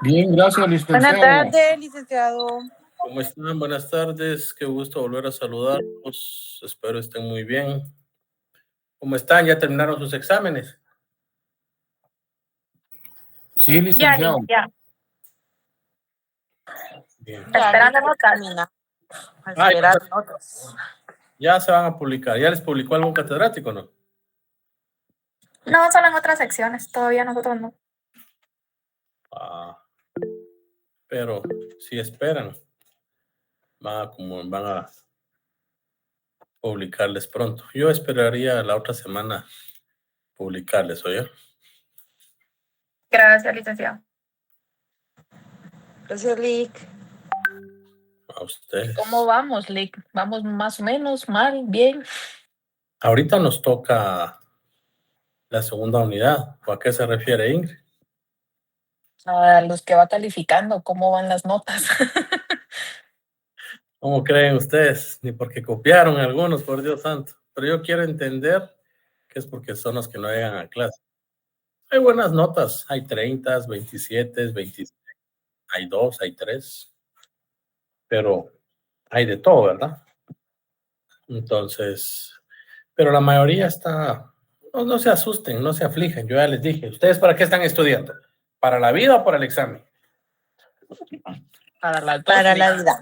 Bien, gracias, Buenas licenciado. tardes, licenciado. ¿Cómo están? Buenas tardes. Qué gusto volver a saludarlos. Espero estén muy bien. ¿Cómo están? ¿Ya terminaron sus exámenes? Sí, licenciado. Ya. Bien. Esperando notas. A esperar notas. Ya se van a publicar. ¿Ya les publicó algún catedrático, no? No, solo en otras secciones, todavía nosotros no. Pero si esperan, van a publicarles pronto. Yo esperaría la otra semana publicarles, ¿oye? Gracias, licenciado. Gracias, Lick. A ustedes. ¿Cómo vamos, Lick? ¿Vamos más o menos, mal, bien? Ahorita nos toca la segunda unidad. ¿O a qué se refiere, Ingrid? A los que va calificando, ¿cómo van las notas? ¿Cómo creen ustedes? Ni porque copiaron algunos, por Dios santo. Pero yo quiero entender que es porque son los que no llegan a clase. Hay buenas notas, hay 30, 27, 26, hay 2, hay 3, pero hay de todo, ¿verdad? Entonces, pero la mayoría está, no se asusten, no se afligen. Yo ya les dije, ¿ustedes para qué están estudiando? ¿Para la vida o para el examen? Para las dos. Para la vida.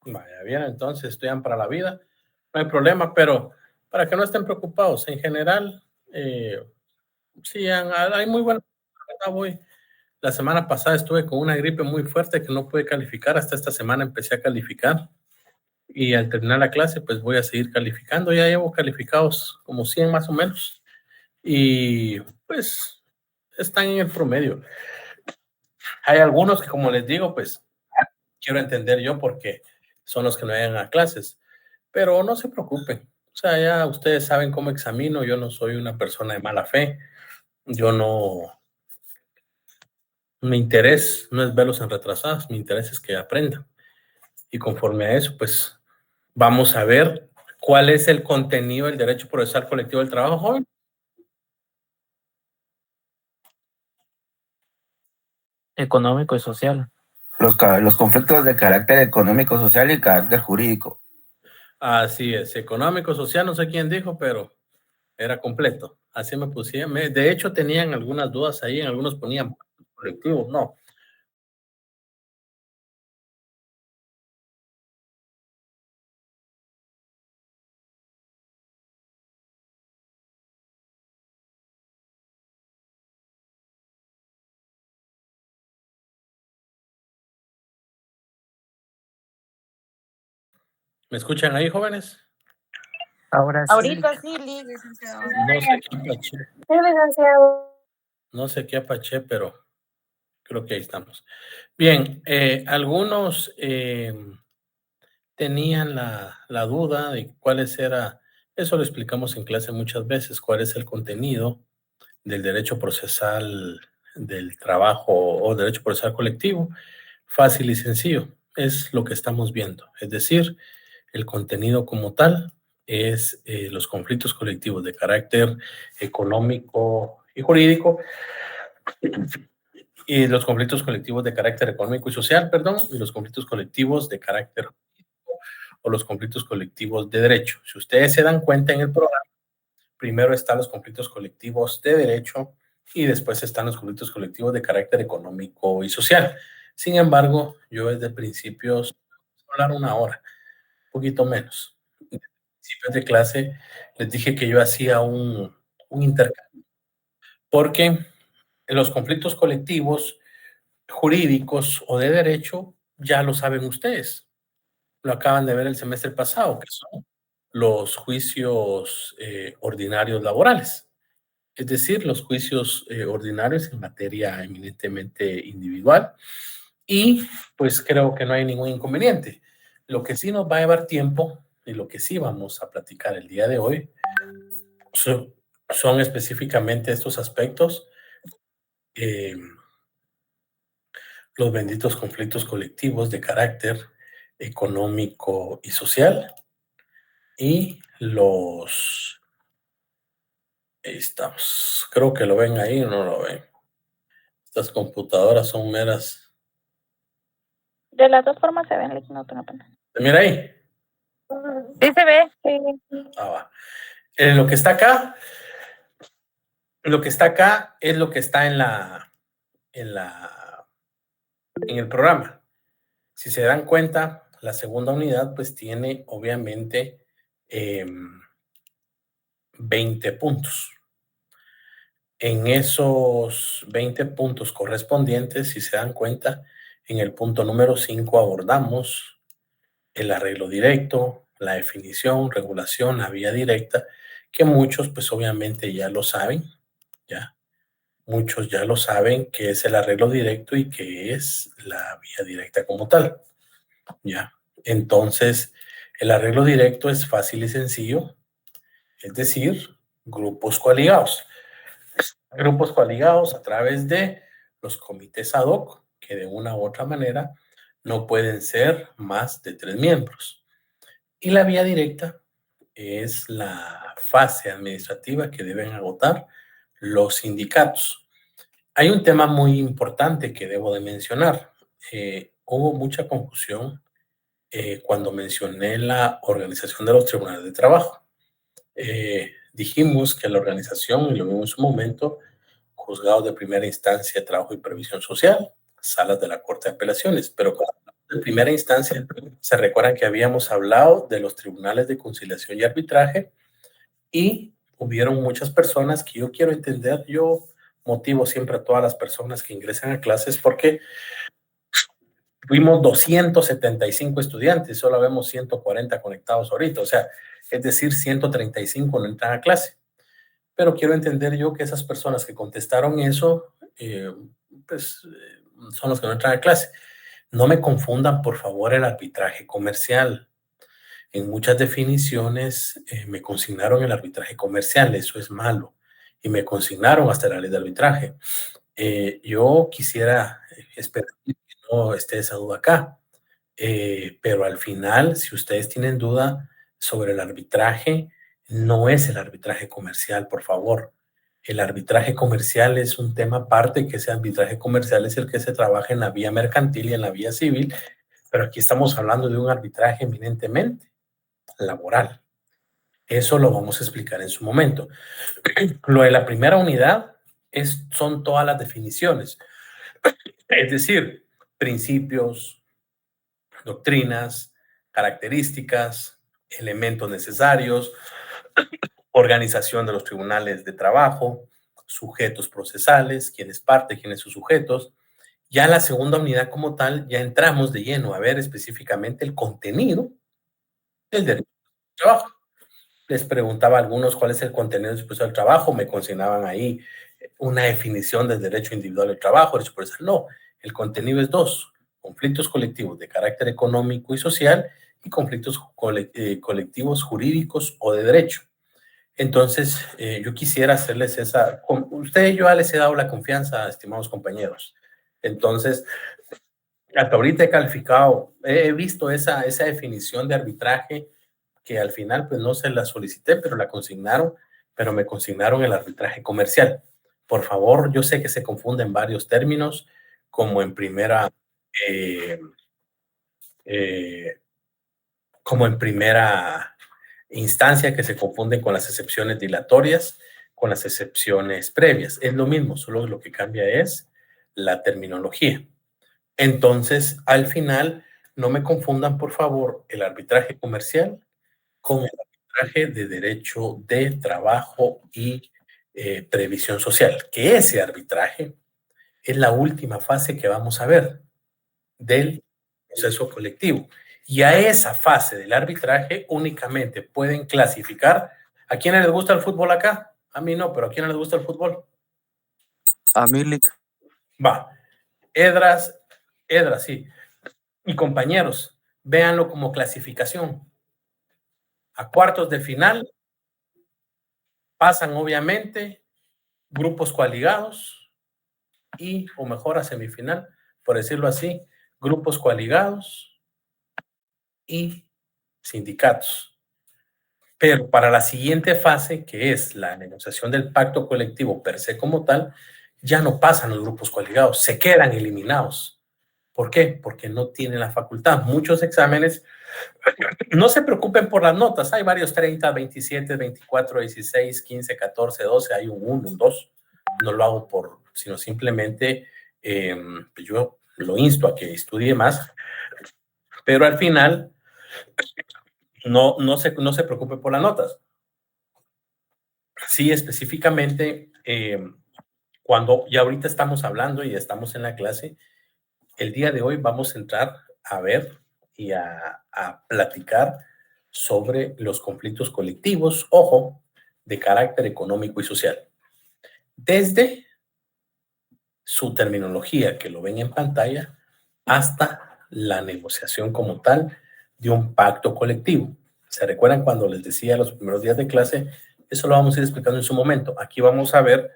Vaya, bien, entonces estudian para la vida, no hay problema, pero para que no estén preocupados, en general, sí, hay muy buena. La semana pasada estuve con una gripe muy fuerte que no pude calificar, hasta esta semana empecé a calificar y al terminar la clase pues voy a seguir calificando, ya llevo calificados como 100 más o menos y pues están en el promedio. Hay algunos que, como les digo, pues quiero entender yo porque son los que no llegan a clases, pero no se preocupen. O sea, ya ustedes saben cómo examino, yo no soy una persona de mala fe, yo no, mi interés no es verlos en retrasados, mi interés es que aprendan. Y conforme a eso, pues vamos a ver cuál es el contenido del derecho procesal colectivo del trabajo, joven. Económico y social. Los conflictos de carácter económico, social y carácter jurídico. Así es, económico, social, no sé quién dijo, pero era completo. Así me pusieron. De hecho, tenían algunas dudas ahí, en algunos ponían colectivos, no. ¿Me escuchan ahí, jóvenes? Ahora sí. Ahorita sí, Lick, licenciado. No sé qué apaché. Sí, licenciado. No sé qué apaché, pero creo que ahí estamos. Bien, algunos tenían la duda de cuáles era, eso lo explicamos en clase muchas veces, cuál es el contenido del derecho procesal del trabajo o derecho procesal colectivo. Fácil y sencillo, es lo que estamos viendo. Es decir, el contenido como tal es los conflictos colectivos de carácter económico y jurídico y los conflictos colectivos de carácter económico y social, perdón, y los conflictos colectivos de carácter o los conflictos colectivos de derecho. Si ustedes se dan cuenta en el programa, primero están los conflictos colectivos de derecho y después están los conflictos colectivos de carácter económico y social. Sin embargo, yo desde principios, hablar una hora, un poquito menos. Desde principios de clase les dije que yo hacía un intercambio, porque en los conflictos colectivos jurídicos o de derecho ya lo saben ustedes. Lo acaban de ver el semestre pasado, que son los juicios ordinarios laborales, es decir, los juicios ordinarios en materia eminentemente individual. Y pues creo que no hay ningún inconveniente. Lo que sí nos va a llevar tiempo y lo que sí vamos a platicar el día de hoy son específicamente estos aspectos, los benditos conflictos colectivos de carácter económico y social y ahí estamos, creo que lo ven ahí o no lo ven. Estas computadoras son meras. De las dos formas se ven, no tengo pena. Mira ahí. Sí se ve. Sí. Va. Lo que está acá es lo que está en el programa. Si se dan cuenta, la segunda unidad pues tiene obviamente 20 puntos. En esos 20 puntos correspondientes, si se dan cuenta, en el punto número 5 abordamos el arreglo directo, la definición, regulación, la vía directa, que muchos pues obviamente ya lo saben, ya. Muchos ya lo saben que es el arreglo directo y que es la vía directa como tal, ya. Entonces, el arreglo directo es fácil y sencillo, es decir, grupos coaligados. Grupos coaligados a través de los comités ad hoc, que de una u otra manera no pueden ser más de 3 miembros. Y la vía directa es la fase administrativa que deben agotar los sindicatos. Hay un tema muy importante que debo de mencionar. Hubo mucha confusión cuando mencioné la organización de los tribunales de trabajo. Dijimos que la organización, y lo vimos en su momento, juzgados de primera instancia, trabajo y previsión social, salas de la Corte de Apelaciones, pero de primera instancia se recuerdan que habíamos hablado de los tribunales de conciliación y arbitraje y hubieron muchas personas que yo quiero entender, yo motivo siempre a todas las personas que ingresan a clases porque tuvimos 275 estudiantes, solo vemos 140 conectados ahorita, o sea, es decir, 135 no entran a clase. Pero quiero entender yo que esas personas que contestaron eso, son los que no entran a clase. No me confundan, por favor, el arbitraje comercial. En muchas definiciones me consignaron el arbitraje comercial, eso es malo. Y me consignaron hasta la ley de arbitraje. Yo quisiera esperar que no esté esa duda acá. Pero al final, si ustedes tienen duda sobre el arbitraje, no es el arbitraje comercial, por favor. El arbitraje comercial es un tema aparte, que ese arbitraje comercial es el que se trabaja en la vía mercantil y en la vía civil, pero aquí estamos hablando de un arbitraje eminentemente laboral. Eso lo vamos a explicar en su momento. Lo de la primera unidad son todas las definiciones, es decir, principios, doctrinas, características, elementos necesarios, organización de los tribunales de trabajo, sujetos procesales, quién es parte, quiénes son sujetos. Ya en la segunda unidad como tal, ya entramos de lleno a ver específicamente el contenido del derecho al trabajo. Les preguntaba a algunos cuál es el contenido del derecho al trabajo, me consignaban ahí una definición del derecho individual al trabajo, derecho procesal. No, el contenido es 2, conflictos colectivos de carácter económico y social y conflictos colectivos jurídicos o de derecho. Entonces, yo quisiera hacerles esa... Ustedes yo ya les he dado la confianza, estimados compañeros. Entonces, hasta ahorita he calificado, he visto esa definición de arbitraje que al final pues no se la solicité, pero la consignaron, pero me consignaron el arbitraje comercial. Por favor, yo sé que se confunden varios términos, como en primera instancia, que se confunden con las excepciones dilatorias, con las excepciones previas. Es lo mismo, solo lo que cambia es la terminología. Entonces, al final, no me confundan, por favor, el arbitraje comercial con el arbitraje de derecho de trabajo y previsión social, que ese arbitraje es la última fase que vamos a ver del proceso colectivo. Y a esa fase del arbitraje únicamente pueden clasificar. ¿A quiénes les gusta el fútbol acá? A mí no, pero ¿a quiénes les gusta el fútbol? A mí, Va. Edras, sí. Y compañeros, véanlo como clasificación. A cuartos de final pasan obviamente grupos coaligados y, o mejor, a semifinal, por decirlo así, grupos coaligados y sindicatos. Pero para la siguiente fase, que es la negociación del pacto colectivo per se como tal, ya no pasan los grupos coaligados, se quedan eliminados. ¿Por qué? Porque no tienen la facultad. Muchos exámenes, no se preocupen por las notas, hay varios 30, 27, 24, 16, 15, 14, 12, hay un 1, un 2. No lo hago sino simplemente yo lo insto a que estudie más, pero al final no se preocupe por las notas. Sí, específicamente, cuando ya ahorita estamos hablando y estamos en la clase, el día de hoy vamos a entrar a ver y a platicar sobre los conflictos colectivos, ojo, de carácter económico y social. Desde su terminología, que lo ven en pantalla, hasta la negociación como tal de un pacto colectivo. ¿Se recuerdan cuando les decía los primeros días de clase? Eso lo vamos a ir explicando en su momento. Aquí vamos a ver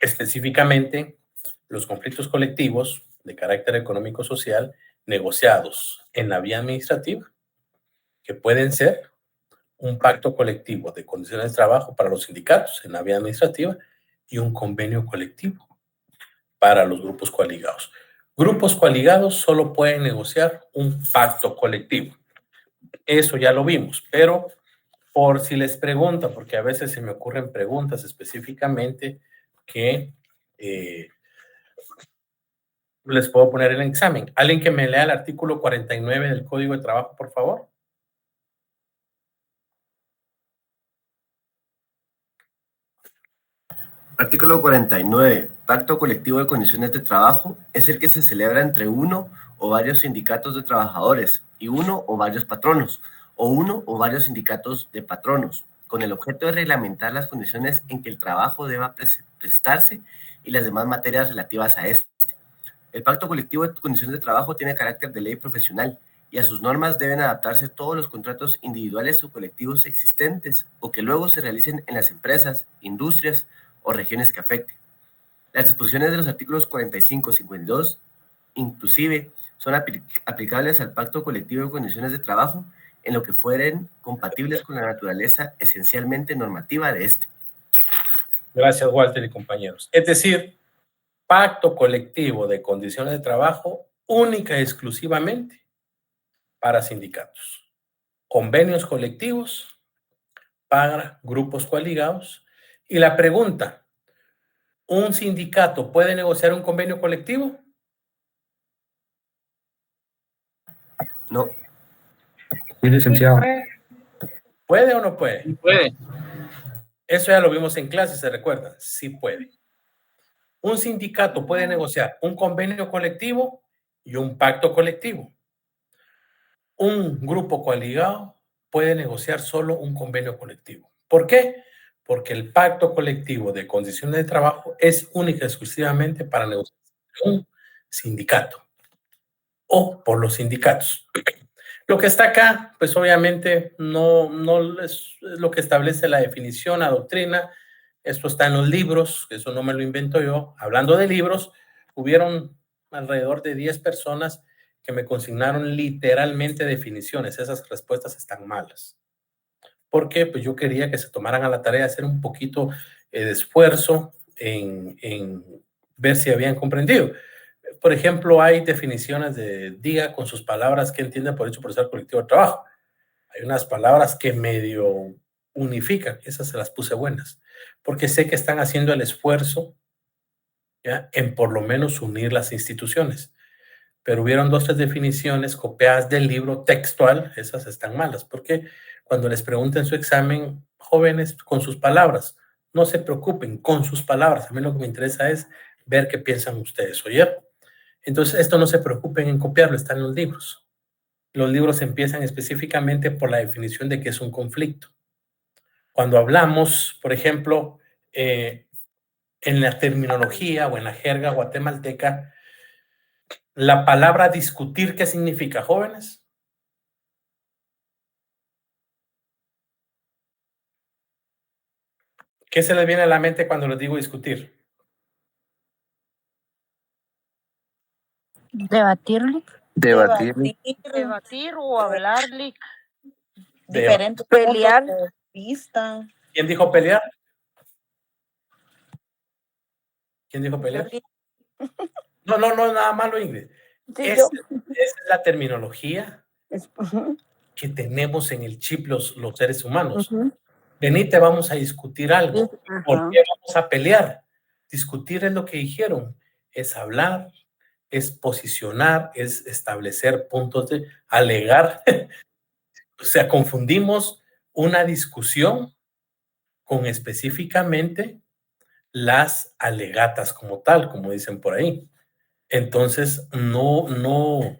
específicamente los conflictos colectivos de carácter económico-social negociados en la vía administrativa, que pueden ser un pacto colectivo de condiciones de trabajo para los sindicatos en la vía administrativa y un convenio colectivo para los grupos coaligados. Grupos coaligados solo pueden negociar un pacto colectivo. Eso ya lo vimos, pero por si les preguntan, porque a veces se me ocurren preguntas específicamente que les puedo poner en el examen. ¿Alguien que me lea el artículo 49 del Código de Trabajo, por favor? Artículo 49. Pacto colectivo de condiciones de trabajo es el que se celebra entre uno o varios sindicatos de trabajadores y uno o varios patronos, o uno o varios sindicatos de patronos, con el objeto de reglamentar las condiciones en que el trabajo deba prestarse y las demás materias relativas a este. El pacto colectivo de condiciones de trabajo tiene carácter de ley profesional y a sus normas deben adaptarse todos los contratos individuales o colectivos existentes o que luego se realicen en las empresas, industrias o regiones que afecten. Las disposiciones de los artículos 45 y 52, inclusive, son aplicables al pacto colectivo de condiciones de trabajo en lo que fueren compatibles con la naturaleza esencialmente normativa de este. Gracias, Walter y compañeros. Es decir, pacto colectivo de condiciones de trabajo única y exclusivamente para sindicatos. Convenios colectivos para grupos coaligados. Y la pregunta, ¿un sindicato puede negociar un convenio colectivo? No. Sí, licenciado. ¿Puede o no puede? Sí puede. Eso ya lo vimos en clase, ¿se recuerdan? Sí puede. Un sindicato puede negociar un convenio colectivo y un pacto colectivo. Un grupo coaligado puede negociar solo un convenio colectivo. ¿Por qué? Porque el pacto colectivo de condiciones de trabajo es única y exclusivamente para negociar un sindicato o por los sindicatos. Lo que está acá, pues obviamente no es lo que establece la definición, la doctrina. Esto está en los libros, eso no me lo invento yo. Hablando de libros, hubieron alrededor de 10 personas que me consignaron literalmente definiciones. Esas respuestas están malas. ¿Por qué? Pues yo quería que se tomaran a la tarea de hacer un poquito de esfuerzo en ver si habían comprendido. Por ejemplo, hay definiciones de diga con sus palabras qué entiende por hecho procesal colectivo de trabajo. Hay unas palabras que medio unifican, esas se las puse buenas, porque sé que están haciendo el esfuerzo, ¿ya?, en por lo menos unir las instituciones. Pero hubieron 2 o 3 definiciones copiadas del libro textual, esas están malas, porque cuando les pregunten su examen, jóvenes, con sus palabras, no se preocupen, con sus palabras. A mí lo que me interesa es ver qué piensan ustedes, ¿oyeron? Entonces, esto no se preocupen en copiarlo, está en los libros. Los libros empiezan específicamente por la definición de qué es un conflicto. Cuando hablamos, por ejemplo, en la terminología o en la jerga guatemalteca, la palabra discutir, ¿qué significa, jóvenes? ¿Qué se les viene a la mente cuando les digo discutir? Debatirle. Debatir o hablarle. Diferentes Pelear. puntos de vista. ¿Quién dijo pelear? ¿Quién dijo pelear? No, nada malo, Ingrid. Sí, Esa es la terminología que tenemos en el chip los seres humanos. Venite, vamos a discutir algo. ¿Por qué vamos a pelear? Discutir es lo que dijeron, es hablar, es posicionar, es establecer puntos de alegar. O sea, confundimos una discusión con específicamente las alegatas como tal, como dicen por ahí. Entonces, no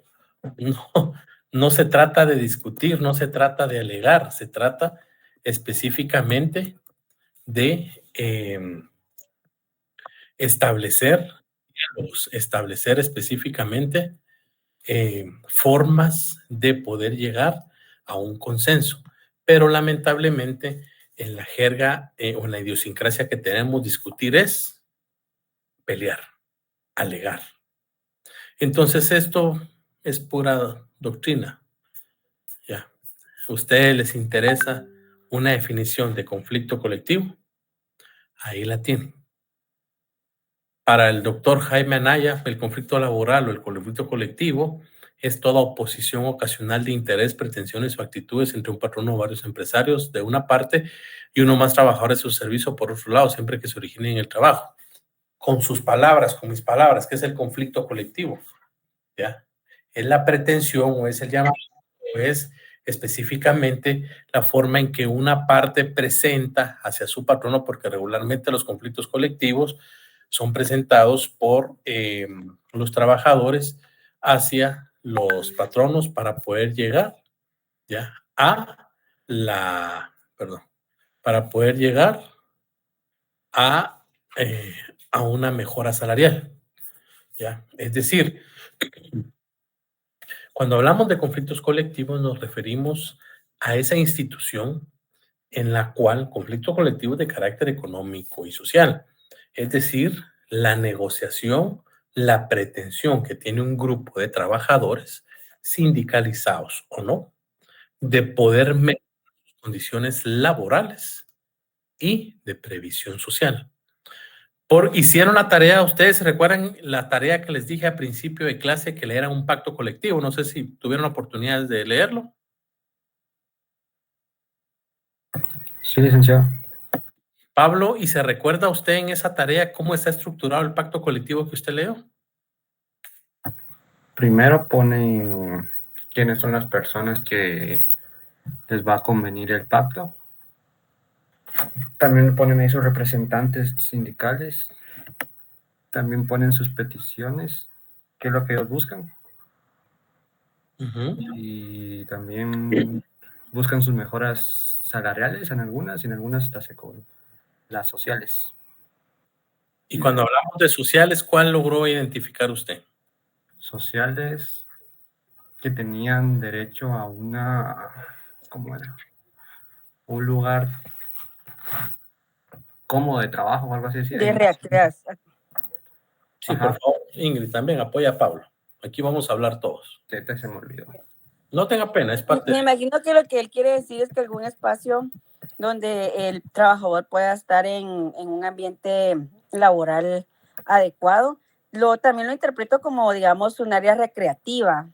se trata de discutir, no se trata de alegar, se trata específicamente de establecer específicamente formas de poder llegar a un consenso. Pero lamentablemente en la jerga o en la idiosincrasia que tenemos, discutir es pelear, alegar. Entonces esto es pura doctrina. Ya. ¿A ustedes les interesa una definición de conflicto colectivo? Ahí la tienen. Para el doctor Jaime Anaya, el conflicto laboral o el conflicto colectivo es toda oposición ocasional de interés, pretensiones o actitudes entre un patrón o varios empresarios de una parte y uno más trabajadores de su servicio por otro lado, siempre que se origine en el trabajo. Con sus palabras, con mis palabras, ¿qué es el conflicto colectivo? ¿Ya? Es la pretensión o es el llamado, o es específicamente la forma en que una parte presenta hacia su patrono, porque regularmente los conflictos colectivos son presentados por los trabajadores hacia los patronos para poder llegar ya para poder llegar a una mejora salarial. ¿Ya? Es decir, cuando hablamos de conflictos colectivos nos referimos a esa institución en la cual conflicto colectivo es de carácter económico y social. Es decir, la negociación, la pretensión que tiene un grupo de trabajadores, sindicalizados o no, de poder mejorar sus condiciones laborales y de previsión social. Hicieron la tarea, ustedes recuerdan la tarea que les dije al principio de clase, que leeran un pacto colectivo. No sé si tuvieron oportunidad de leerlo. Sí, licenciado. Pablo, ¿y se recuerda usted en esa tarea cómo está estructurado el pacto colectivo que usted leyó? Primero pone quiénes son las personas que les va a convenir el pacto. También ponen ahí sus representantes sindicales. También ponen sus peticiones, qué es lo que ellos buscan. Y también buscan sus mejoras salariales en algunas, y en algunas hasta con las sociales. Y cuando hablamos de sociales, ¿cuál logró identificar usted? Sociales que tenían derecho a ¿cómo era? Un lugar cómodo de trabajo o algo así. De recreación. Sí, por favor, Ingrid, también apoya a Pablo. Aquí vamos a hablar todos. Se me olvidó. No tenga pena, es parte Me imagino que lo que él quiere decir es que algún espacio donde el trabajador pueda estar en un ambiente laboral adecuado. También lo interpreto como, digamos, un área recreativa.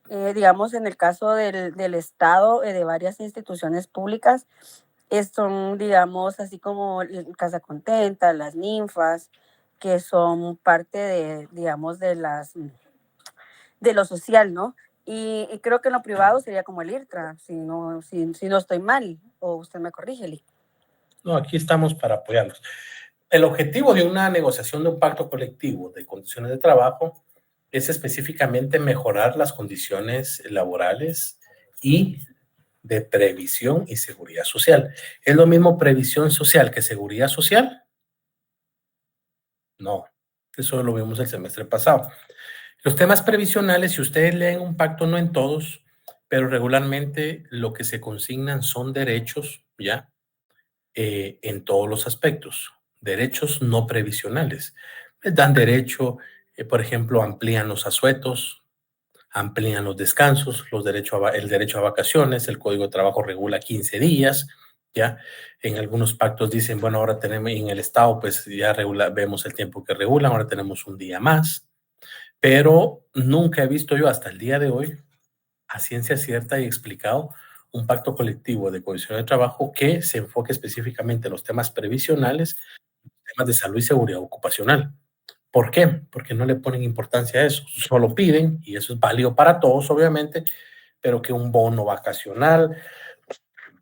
Digamos, en el caso del Estado, de varias instituciones públicas, son, digamos, así como Casa Contenta, las ninfas, que son parte de, digamos, de lo social, ¿no? Y creo que en lo privado sería como el IRTRA, si no estoy mal, o usted me corrige, Lee. No, aquí estamos para apoyarlos. El objetivo de una negociación de un pacto colectivo de condiciones de trabajo es específicamente mejorar las condiciones laborales y de previsión y seguridad social. ¿Es lo mismo previsión social que seguridad social? No, eso lo vimos el semestre pasado. Los temas previsionales, si ustedes leen un pacto, no en todos, pero regularmente lo que se consignan son derechos, ¿ya? En todos los aspectos, derechos no previsionales. Les dan derecho, por ejemplo, amplían los asuetos, amplían los descansos, el derecho a vacaciones, el Código de Trabajo regula 15 días, ¿ya? En algunos pactos dicen, bueno, ahora tenemos, en el Estado, pues ya vemos el tiempo que regulan, ahora tenemos un día más, pero nunca he visto yo hasta el día de hoy, a ciencia cierta y explicado, un pacto colectivo de condiciones de trabajo que se enfoque específicamente en los temas previsionales, temas de salud y seguridad ocupacional. ¿Por qué? Porque no le ponen importancia a eso, solo piden, y eso es válido para todos, obviamente, pero que un bono vacacional,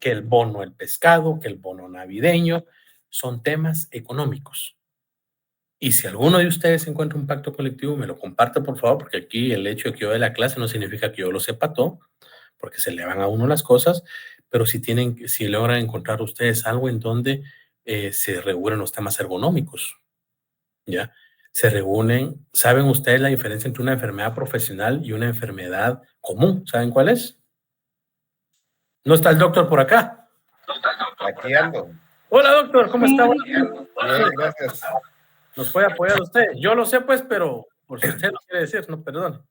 que el bono el pescado, que el bono navideño, son temas económicos. Y si alguno de ustedes encuentra un pacto colectivo, me lo comparte, por favor, porque aquí el hecho de que yo dé la clase no significa que yo lo sepa todo, porque se le van a uno las cosas, pero si logran encontrar ustedes algo en donde se regulen los temas ergonómicos, ¿ya? Se reúnen, ¿saben ustedes la diferencia entre una enfermedad profesional y una enfermedad común? ¿Saben cuál es? ¿No está el doctor por acá? Aquí ando. Hola, doctor, ¿cómo está? Bien, gracias. ¿Nos puede apoyar usted? Yo lo sé, pues, pero por si usted lo quiere decir, no, perdón.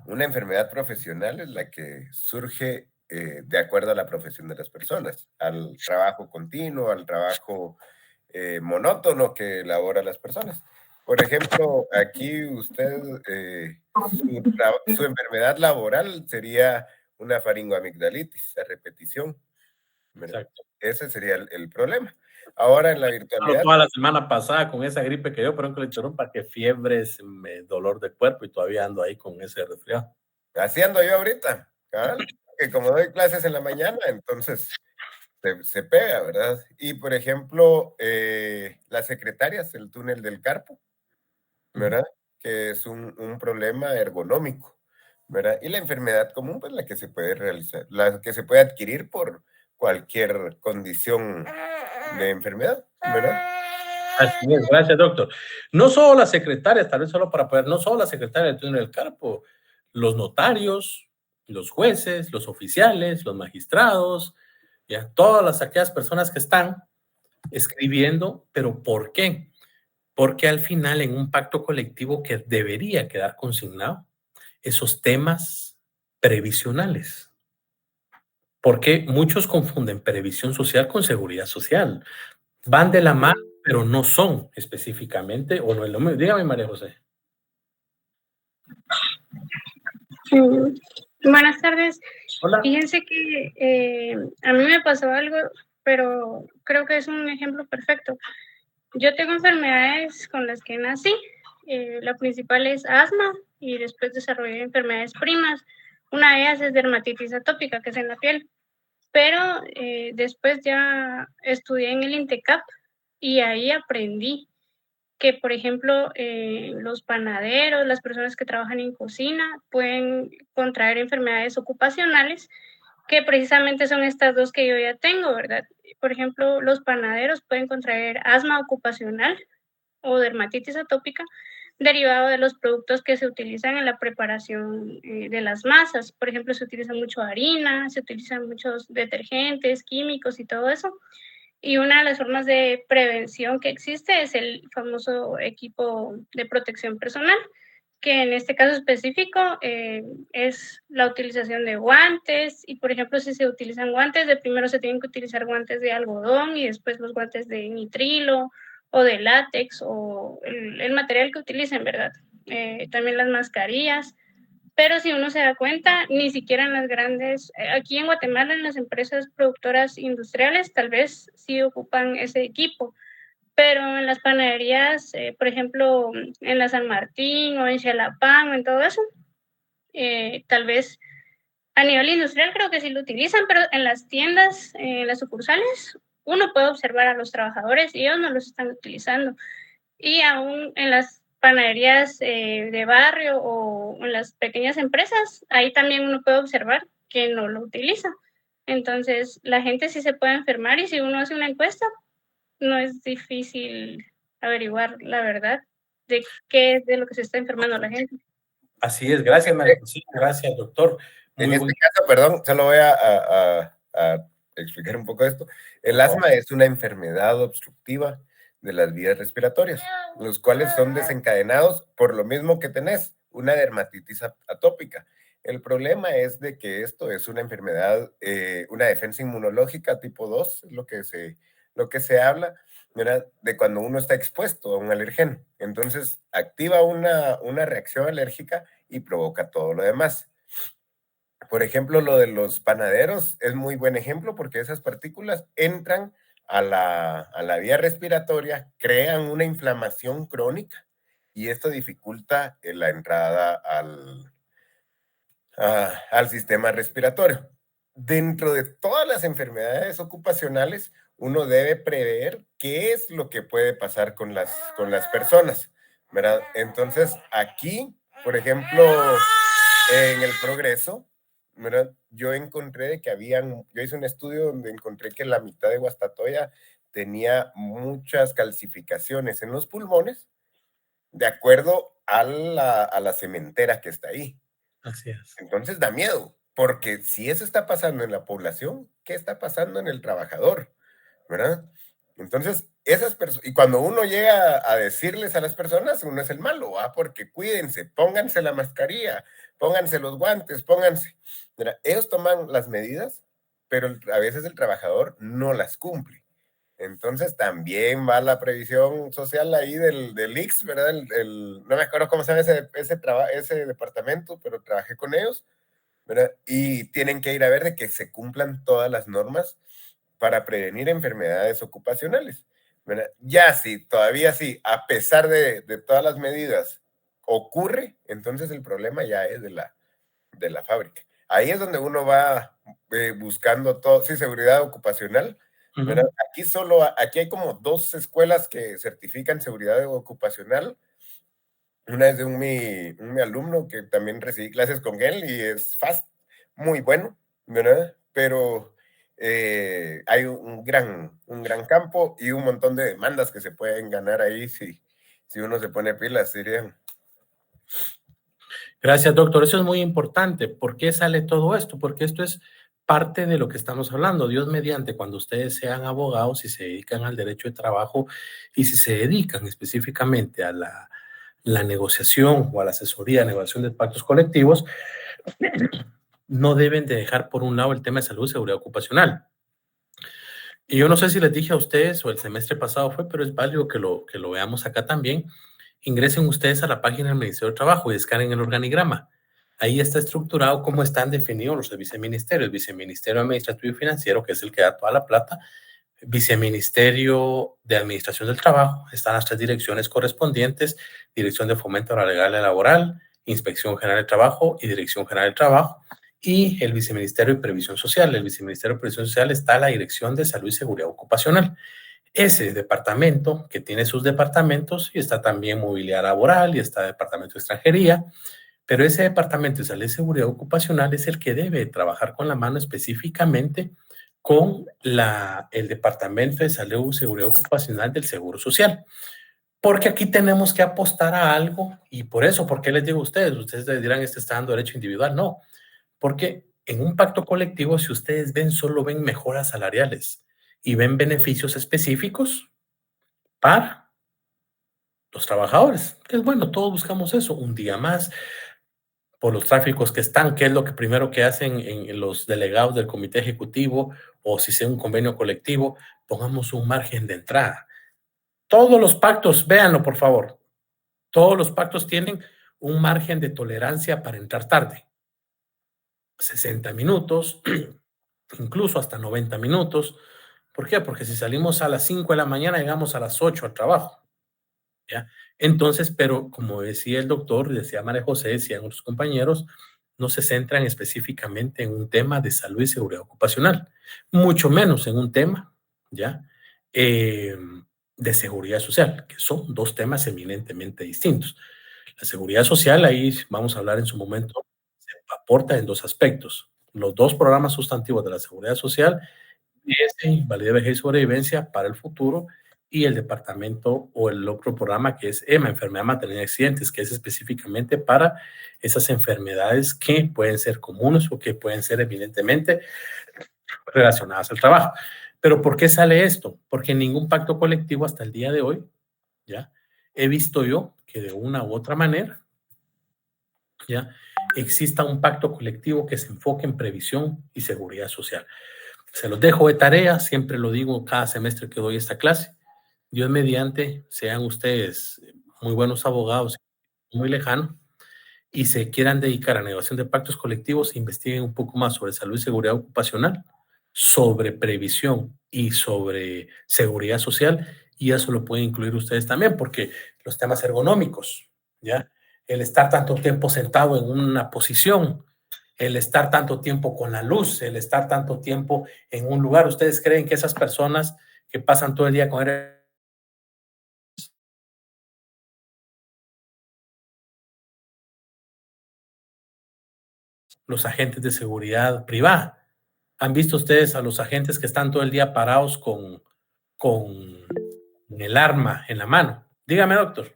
Una enfermedad profesional es la que surge de acuerdo a la profesión de las personas, al trabajo continuo, al trabajo monótono que elaboran las personas. Por ejemplo, aquí usted, su enfermedad laboral sería una faringoamigdalitis a repetición, ¿verdad? Exacto. Ese sería el problema. Ahora en la virtualidad... Toda la semana pasada con esa gripe que dio, pero que le interrumpa, que fiebres, dolor de cuerpo, y todavía ando ahí con ese resfriado. Así ando yo ahorita, ¿cabal? Que como doy clases en la mañana, entonces se pega, ¿verdad? Y por ejemplo, las secretarias, el túnel del carpo, ¿verdad? Que es un problema ergonómico, ¿verdad? Y la enfermedad común, pues la que se puede realizar, la que se puede adquirir por cualquier condición de enfermedad, ¿verdad? Así es, gracias, doctor. No solo las secretarias, tal vez solo para poder, no solo las secretarias del túnel del carpo, los notarios, los jueces, los oficiales, los magistrados, ya, aquellas personas que están escribiendo, pero ¿por qué? Porque al final en un pacto colectivo que debería quedar consignado, esos temas previsionales. Porque muchos confunden previsión social con seguridad social. Van de la mano, pero no son específicamente, o no es lo mismo. Dígame, María José. Buenas tardes. Hola. Fíjense que a mí me pasó algo, pero creo que es un ejemplo perfecto. Yo tengo enfermedades con las que nací. La principal es asma y después desarrollé enfermedades primas. Una de ellas es dermatitis atópica, que es en la piel. Pero después ya estudié en el INTECAP y ahí aprendí que, por ejemplo, los panaderos, las personas que trabajan en cocina, pueden contraer enfermedades ocupacionales, que precisamente son estas dos que yo ya tengo, ¿verdad? Por ejemplo, los panaderos pueden contraer asma ocupacional o dermatitis atópica derivado de los productos que se utilizan en la preparación de las masas. Por ejemplo, se utiliza mucho harina, se utilizan muchos detergentes, químicos y todo eso. Y una de las formas de prevención que existe es el famoso equipo de protección personal, que en este caso específico es la utilización de guantes. Y por ejemplo, si se utilizan guantes, de primero se tienen que utilizar guantes de algodón y después los guantes de nitrilo o de látex o el material que utilicen, ¿verdad? También las mascarillas. Pero si uno se da cuenta, ni siquiera en las grandes, aquí en Guatemala, en las empresas productoras industriales, tal vez sí ocupan ese equipo, pero en las panaderías, por ejemplo, en la San Martín o en Xalapán o en todo eso, tal vez a nivel industrial creo que sí lo utilizan, pero en las tiendas, en las sucursales, uno puede observar a los trabajadores y ellos no los están utilizando. Y aún en las panaderías de barrio o en las pequeñas empresas, ahí también uno puede observar que no lo utiliza. Entonces, la gente sí se puede enfermar y si uno hace una encuesta, no es difícil averiguar la verdad de qué es de lo que se está enfermando la gente. Así es, gracias, María José, gracias, doctor. En este caso, perdón, solo voy a explicar un poco esto. El asma es una enfermedad obstructiva de las vías respiratorias, los cuales son desencadenados por lo mismo que tenés, una dermatitis atópica. El problema es de que esto es una enfermedad, una defensa inmunológica tipo 2, es lo que se habla, ¿verdad? De cuando uno está expuesto a un alergeno. Entonces, activa una reacción alérgica y provoca todo lo demás. Por ejemplo, lo de los panaderos es muy buen ejemplo porque esas partículas entran a la vía respiratoria, crean una inflamación crónica y esto dificulta la entrada al sistema respiratorio. Dentro de todas las enfermedades ocupacionales, uno debe prever qué es lo que puede pasar con las personas, ¿verdad? Entonces, aquí, por ejemplo, en el Progreso, ¿verdad? Yo encontré que yo hice un estudio donde encontré que la mitad de Guastatoya tenía muchas calcificaciones en los pulmones, de acuerdo a la cementera que está ahí. Así es. Entonces da miedo, porque si eso está pasando en la población, ¿qué está pasando en el trabajador? ¿Verdad? Entonces, y cuando uno llega a decirles a las personas, uno es el malo, ¿va? Porque cuídense, pónganse la mascarilla, pónganse los guantes, pónganse. Mira, ellos toman las medidas, pero a veces el trabajador no las cumple. Entonces también va la previsión social ahí del IX, ¿verdad? No me acuerdo cómo se llama ese departamento, pero trabajé con ellos, ¿verdad? Y tienen que ir a ver de que se cumplan todas las normas para prevenir enfermedades ocupacionales, ¿verdad? Ya sí, todavía sí, a pesar de todas las medidas ocurre, entonces el problema ya es de la fábrica. Ahí es donde uno va buscando todo, sí, seguridad ocupacional, ¿verdad? Aquí hay como 2 escuelas que certifican seguridad ocupacional. Una es de un mi alumno que también recibí clases con él y es FAST, muy bueno, ¿verdad? Pero hay un gran campo y un montón de demandas que se pueden ganar ahí si uno se pone pilas, dirían. Gracias, doctor. Eso es muy importante. ¿Por qué sale todo esto? Porque esto es parte de lo que estamos hablando. Dios mediante, cuando ustedes sean abogados y se dedican al derecho de trabajo y si se dedican específicamente a la negociación o a la asesoría de negociación de pactos colectivos, no deben de dejar por un lado el tema de salud y seguridad ocupacional. Y yo no sé si les dije a ustedes o el semestre pasado fue, pero es válido que lo veamos acá también. Ingresen ustedes a la página del Ministerio de Trabajo y descarguen el organigrama. Ahí está estructurado cómo están definidos los viceministerios. Viceministerio Administrativo y Financiero, que es el que da toda la plata. Viceministerio de Administración del Trabajo. Están las 3 direcciones correspondientes. Dirección de Fomento Legal y Laboral, Inspección General del Trabajo y Dirección General del Trabajo. Y el Viceministerio de Previsión Social. El Viceministerio de Previsión Social está la Dirección de Salud y Seguridad Ocupacional. Ese departamento que tiene sus departamentos y está también movilidad laboral y está departamento de extranjería, pero ese departamento de salud y seguridad ocupacional es el que debe trabajar con la mano específicamente con el departamento de salud y seguridad ocupacional del Seguro Social. Porque aquí tenemos que apostar a algo y por eso, ¿por qué les digo a ustedes? Ustedes les dirán, está dando derecho individual. No, porque en un pacto colectivo, si ustedes ven, solo ven mejoras salariales y ven beneficios específicos para los trabajadores. Que es bueno, todos buscamos eso, un día más, por los tráficos que están, que es lo que primero que hacen en los delegados del comité ejecutivo, o si sea un convenio colectivo, pongamos un margen de entrada. Todos los pactos, véanlo por favor, todos los pactos tienen un margen de tolerancia para entrar tarde. 60 minutos, incluso hasta 90 minutos. ¿Por qué? Porque si salimos a las 5 de la mañana, llegamos a las 8 al trabajo. ¿Ya? Entonces, pero como decía el doctor, decía María José, decían otros compañeros, no se centran específicamente en un tema de salud y seguridad ocupacional, mucho menos en un tema, ¿ya? De seguridad social, que son 2 temas eminentemente distintos. La seguridad social, ahí vamos a hablar en su momento, se aporta en 2 aspectos. Los 2 programas sustantivos de la seguridad social, Validez, Vejez y Sobrevivencia para el futuro, y el departamento o el otro programa que es EMA, Enfermedad, Maternidad y Accidentes, que es específicamente para esas enfermedades que pueden ser comunes o que pueden ser evidentemente relacionadas al trabajo. Pero ¿por qué sale esto? Porque en ningún pacto colectivo hasta el día de hoy, ¿ya? He visto yo que de una u otra manera, ¿ya? exista un pacto colectivo que se enfoque en previsión y seguridad social. Se los dejo de tarea, siempre lo digo cada semestre que doy esta clase. Dios mediante, sean ustedes muy buenos abogados, muy lejanos, y se quieran dedicar a la negociación de pactos colectivos, investiguen un poco más sobre salud y seguridad ocupacional, sobre previsión y sobre seguridad social, y eso lo pueden incluir ustedes también, porque los temas ergonómicos, ¿ya? El estar tanto tiempo sentado en una posición, el estar tanto tiempo con la luz, el estar tanto tiempo en un lugar. ¿Ustedes creen que esas personas que pasan todo el día con los agentes de seguridad privada? ¿Han visto ustedes a los agentes que están todo el día parados con el arma en la mano? Dígame, doctor.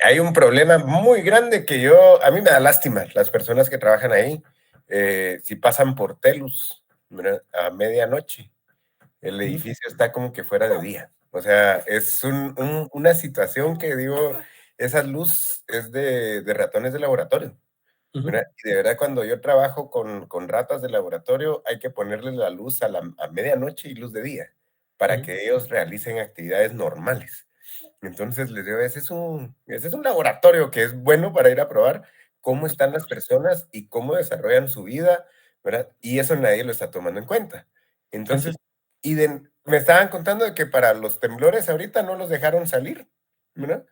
Hay un problema muy grande que a mí me da lástima, las personas que trabajan ahí, si pasan por Telus, ¿verdad? A medianoche, el edificio está como que fuera de día. O sea, es una situación que digo, esa luz es de ratones de laboratorio. ¿Verdad? Y de verdad, cuando yo trabajo con ratas de laboratorio, hay que ponerles la luz a medianoche y luz de día para que ellos realicen actividades normales. Entonces les digo, ese es un laboratorio que es bueno para ir a probar cómo están las personas y cómo desarrollan su vida, ¿verdad? Y eso nadie lo está tomando en cuenta. Entonces, me estaban contando de que para los temblores ahorita no los dejaron salir, ¿verdad?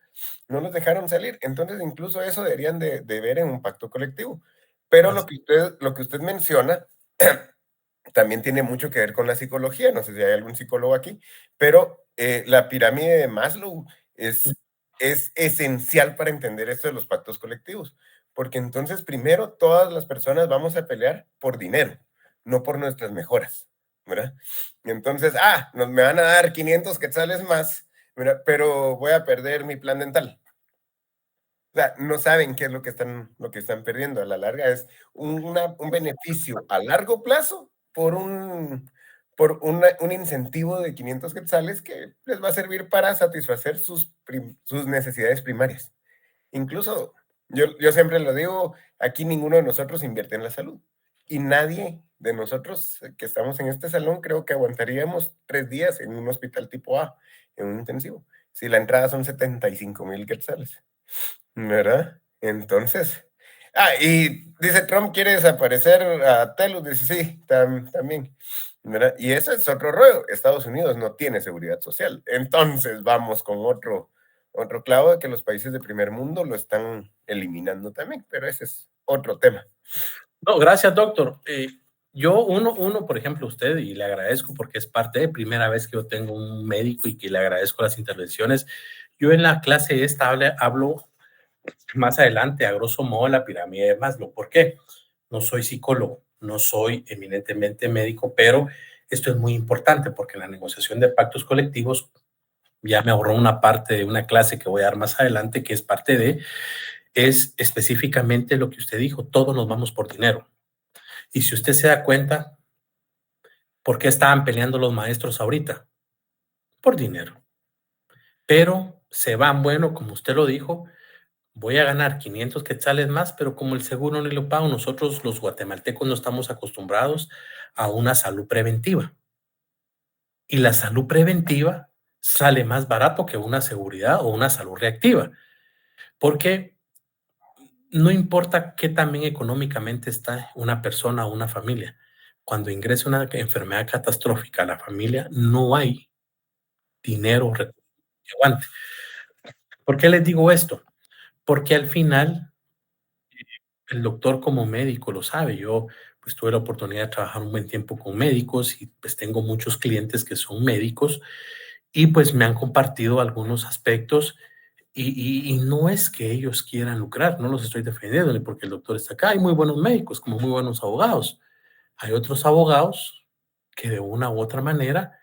No los dejaron salir. Entonces, incluso eso deberían de ver en un pacto colectivo. Pero lo que usted menciona también tiene mucho que ver con la psicología. No sé si hay algún psicólogo aquí, pero la pirámide de Maslow es esencial para entender esto de los pactos colectivos. Porque entonces, primero, todas las personas vamos a pelear por dinero, no por nuestras mejoras, ¿verdad? Entonces, me van a dar 500 quetzales más, ¿verdad? Pero voy a perder mi plan dental. O sea, no saben qué es lo que están perdiendo. A la larga es un beneficio a largo plazo por un incentivo de 500 quetzales que les va a servir para satisfacer sus necesidades primarias. Incluso, yo siempre lo digo, aquí ninguno de nosotros invierte en la salud. Y nadie de nosotros que estamos en este salón creo que aguantaríamos 3 días en un hospital tipo A, en un intensivo, si la entrada son 75,000 quetzales. ¿Verdad? Entonces, y dice Trump quiere desaparecer a Telus, dice sí, también, ¿verdad? Y ese es otro rollo, Estados Unidos no tiene seguridad social, entonces vamos con otro clavo de que los países de primer mundo lo están eliminando también, pero ese es otro tema. No, gracias, doctor. Uno, por ejemplo, usted, y le agradezco porque es parte de primera vez que yo tengo un médico y que le agradezco las intervenciones. Yo en la clase esta hablo más adelante, a grosso modo, la pirámide de Maslow. ¿Por qué? No soy psicólogo, no soy eminentemente médico, pero esto es muy importante porque la negociación de pactos colectivos, ya me ahorró una parte de una clase que voy a dar más adelante, que es parte es específicamente lo que usted dijo, todos nos vamos por dinero. Y si usted se da cuenta, ¿por qué estaban peleando los maestros ahorita? Por dinero. Pero se van, bueno, como usted lo dijo, voy a ganar 500 quetzales más, pero como el seguro no lo pago, nosotros los guatemaltecos no estamos acostumbrados a una salud preventiva. Y la salud preventiva sale más barato que una seguridad o una salud reactiva. Porque no importa qué también económicamente está una persona o una familia. Cuando ingresa una enfermedad catastrófica a la familia, no hay dinero que aguante. ¿Por qué les digo esto? Porque al final el doctor como médico lo sabe. Yo pues tuve la oportunidad de trabajar un buen tiempo con médicos y pues tengo muchos clientes que son médicos y pues me han compartido algunos aspectos y no es que ellos quieran lucrar, no los estoy defendiendo ni porque el doctor está acá. Hay muy buenos médicos como muy buenos abogados. Hay otros abogados que de una u otra manera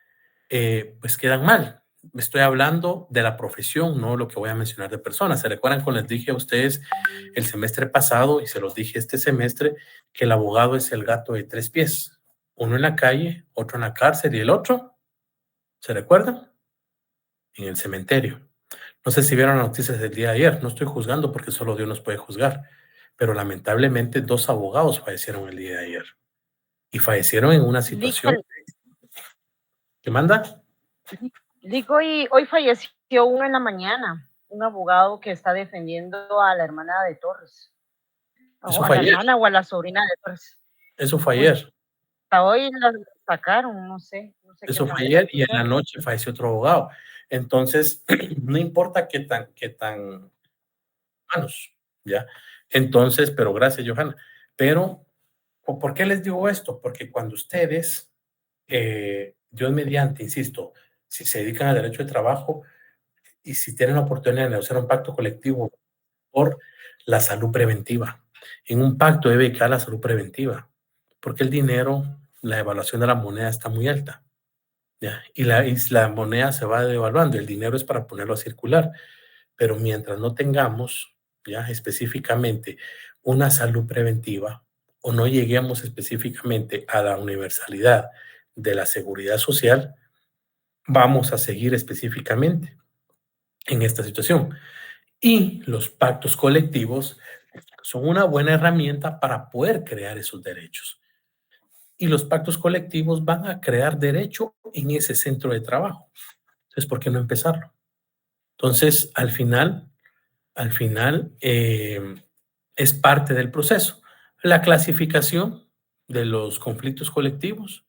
pues quedan mal. Estoy hablando de la profesión, no lo que voy a mencionar de personas. ¿Se recuerdan cuando les dije a ustedes el semestre pasado y se los dije este semestre que el abogado es el gato de 3 pies? Uno en la calle, otro en la cárcel y el otro, ¿se recuerdan? En el cementerio. No sé si vieron las noticias del día de ayer. No estoy juzgando porque solo Dios nos puede juzgar. pero lamentablemente 2 abogados fallecieron el día de ayer. Y fallecieron en una situación... ¿Qué manda? Digo, y hoy falleció uno en la mañana, un abogado que está defendiendo a la hermana de Torres. Eso O a fue la ayer. hermana o a la sobrina de Torres. Eso fue Pues, ayer. hasta hoy la sacaron, no sé qué Eso más fue ayer y en sucede. la noche falleció otro abogado. Entonces, no importa qué tan manos, ¿ya? Entonces, pero gracias, Johanna. Pero, ¿por qué les digo esto? Porque cuando ustedes, Dios mediante, insisto, si se dedican al derecho de trabajo y si tienen la oportunidad de negociar un pacto colectivo por la salud preventiva, en un pacto debe quedar la salud preventiva, porque el dinero, la evaluación de la moneda está muy alta, ¿ya? Y la moneda se va devaluando, el dinero es para ponerlo a circular, pero mientras no tengamos, ya específicamente, una salud preventiva o no lleguemos específicamente a la universalidad de la seguridad social, vamos a seguir específicamente en esta situación. Y los pactos colectivos son una buena herramienta para poder crear esos derechos. Y los pactos colectivos van a crear derecho en ese centro de trabajo. Entonces, ¿por qué no empezarlo? Entonces, al final, es parte del proceso. La clasificación de los conflictos colectivos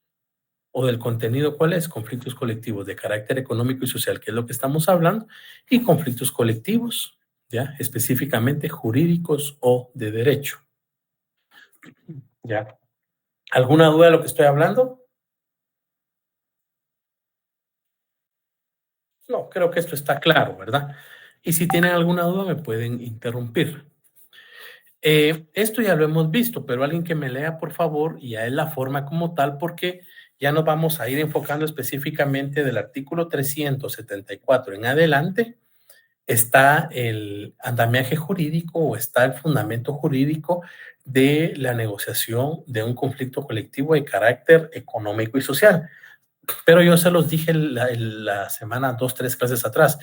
o del contenido, ¿cuál es? Conflictos colectivos de carácter económico y social, que es lo que estamos hablando, y conflictos colectivos, ¿ya? Específicamente jurídicos o de derecho. ¿Ya? ¿Alguna duda de lo que estoy hablando? No, creo que esto está claro, ¿verdad? Y si tienen alguna duda me pueden interrumpir. Esto ya lo hemos visto, pero alguien que me lea, por favor, y ya es la forma como tal, porque ya nos vamos a ir enfocando específicamente del artículo 374 en adelante. Está el andamiaje jurídico o está el fundamento jurídico de la negociación de un conflicto colectivo de carácter económico y social. Pero yo se los dije la semana, 2, 3 clases atrás,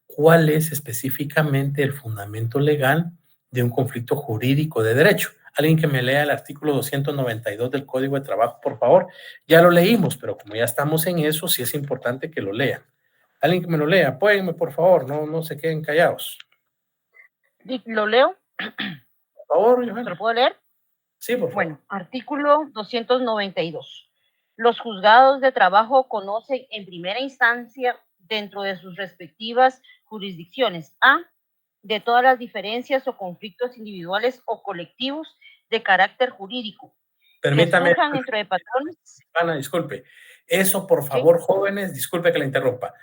¿cuál es específicamente el fundamento legal de un conflicto jurídico de derecho? Alguien que me lea el artículo 292 del Código de Trabajo, por favor. Ya lo leímos, pero como ya estamos en eso, sí es importante que lo lean. Alguien que me lo lea, apóyenme, por favor, no se queden callados. ¿Lo leo? Por favor, Johanna. ¿Lo puedo leer? Sí, por favor. Bueno, artículo 292. Los juzgados de trabajo conocen en primera instancia, dentro de sus respectivas jurisdicciones, de todas las diferencias o conflictos individuales o colectivos de carácter jurídico. Permítame. Que surjan entre patrones. Ana, disculpe. Eso, por favor, ¿sí? Jóvenes, disculpe que la interrumpa.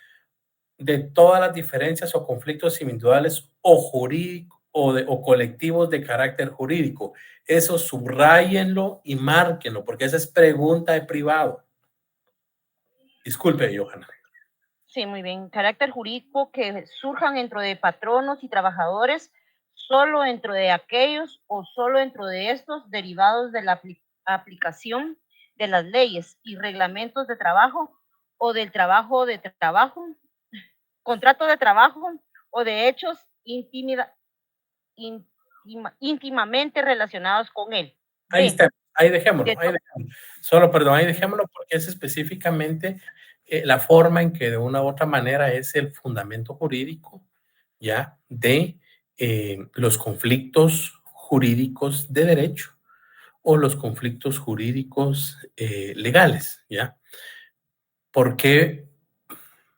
De todas las diferencias o conflictos individuales o jurídicos o colectivos de carácter jurídico. Eso subrayenlo y márquenlo, porque esa es pregunta de privado. Disculpe, Johanna. Sí, muy bien. Carácter jurídico que surjan dentro de patronos y trabajadores, solo dentro de aquellos o solo dentro de estos derivados de la aplicación de las leyes y reglamentos de trabajo o del trabajo de trabajo, contrato de trabajo o de hechos íntimamente relacionados con él. Ahí está, ahí dejémoslo. Solo, perdón, ahí dejémoslo porque es específicamente la forma en que de una u otra manera es el fundamento jurídico, ¿ya? De los conflictos jurídicos de derecho o los conflictos jurídicos legales, ¿ya? ¿Por qué?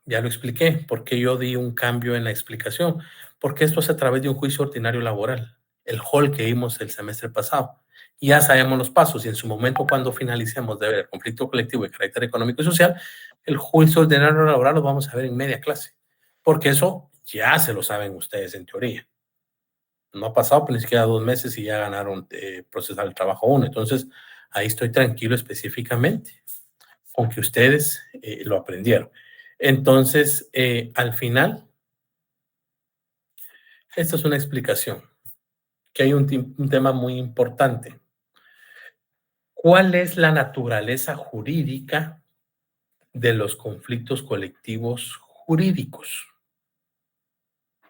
Ya lo expliqué. ¿Por qué yo di un cambio en la explicación? Porque esto es a través de un juicio ordinario laboral, el hall que vimos el semestre pasado. Y ya sabemos los pasos y en su momento cuando finalicemos de ver el conflicto colectivo de carácter económico y social, el juicio ordinario laboral lo vamos a ver en media clase, porque eso ya se lo saben ustedes en teoría. No ha pasado ni siquiera 2 meses y ya ganaron procesar el trabajo 1. Entonces, ahí estoy tranquilo específicamente con que ustedes lo aprendieron. Entonces, al final, esta es una explicación, que hay un tema muy importante. ¿Cuál es la naturaleza jurídica de los conflictos colectivos jurídicos?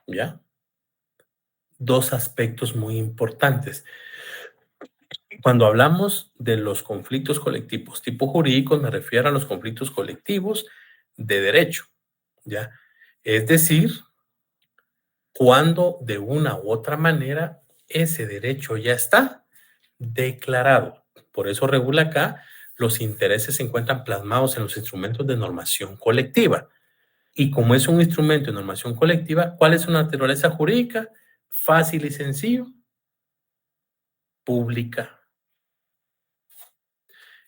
¿Ya? dos aspectos muy importantes. Cuando hablamos de los conflictos colectivos tipo jurídicos, me refiero a los conflictos colectivos de derecho, ¿ya? Es decir, cuando de una u otra manera ese derecho ya está declarado. Por eso regula acá, los intereses se encuentran plasmados en los instrumentos de normación colectiva. Y como es un instrumento de normación colectiva, ¿cuál es su naturaleza jurídica? Fácil y sencillo, pública.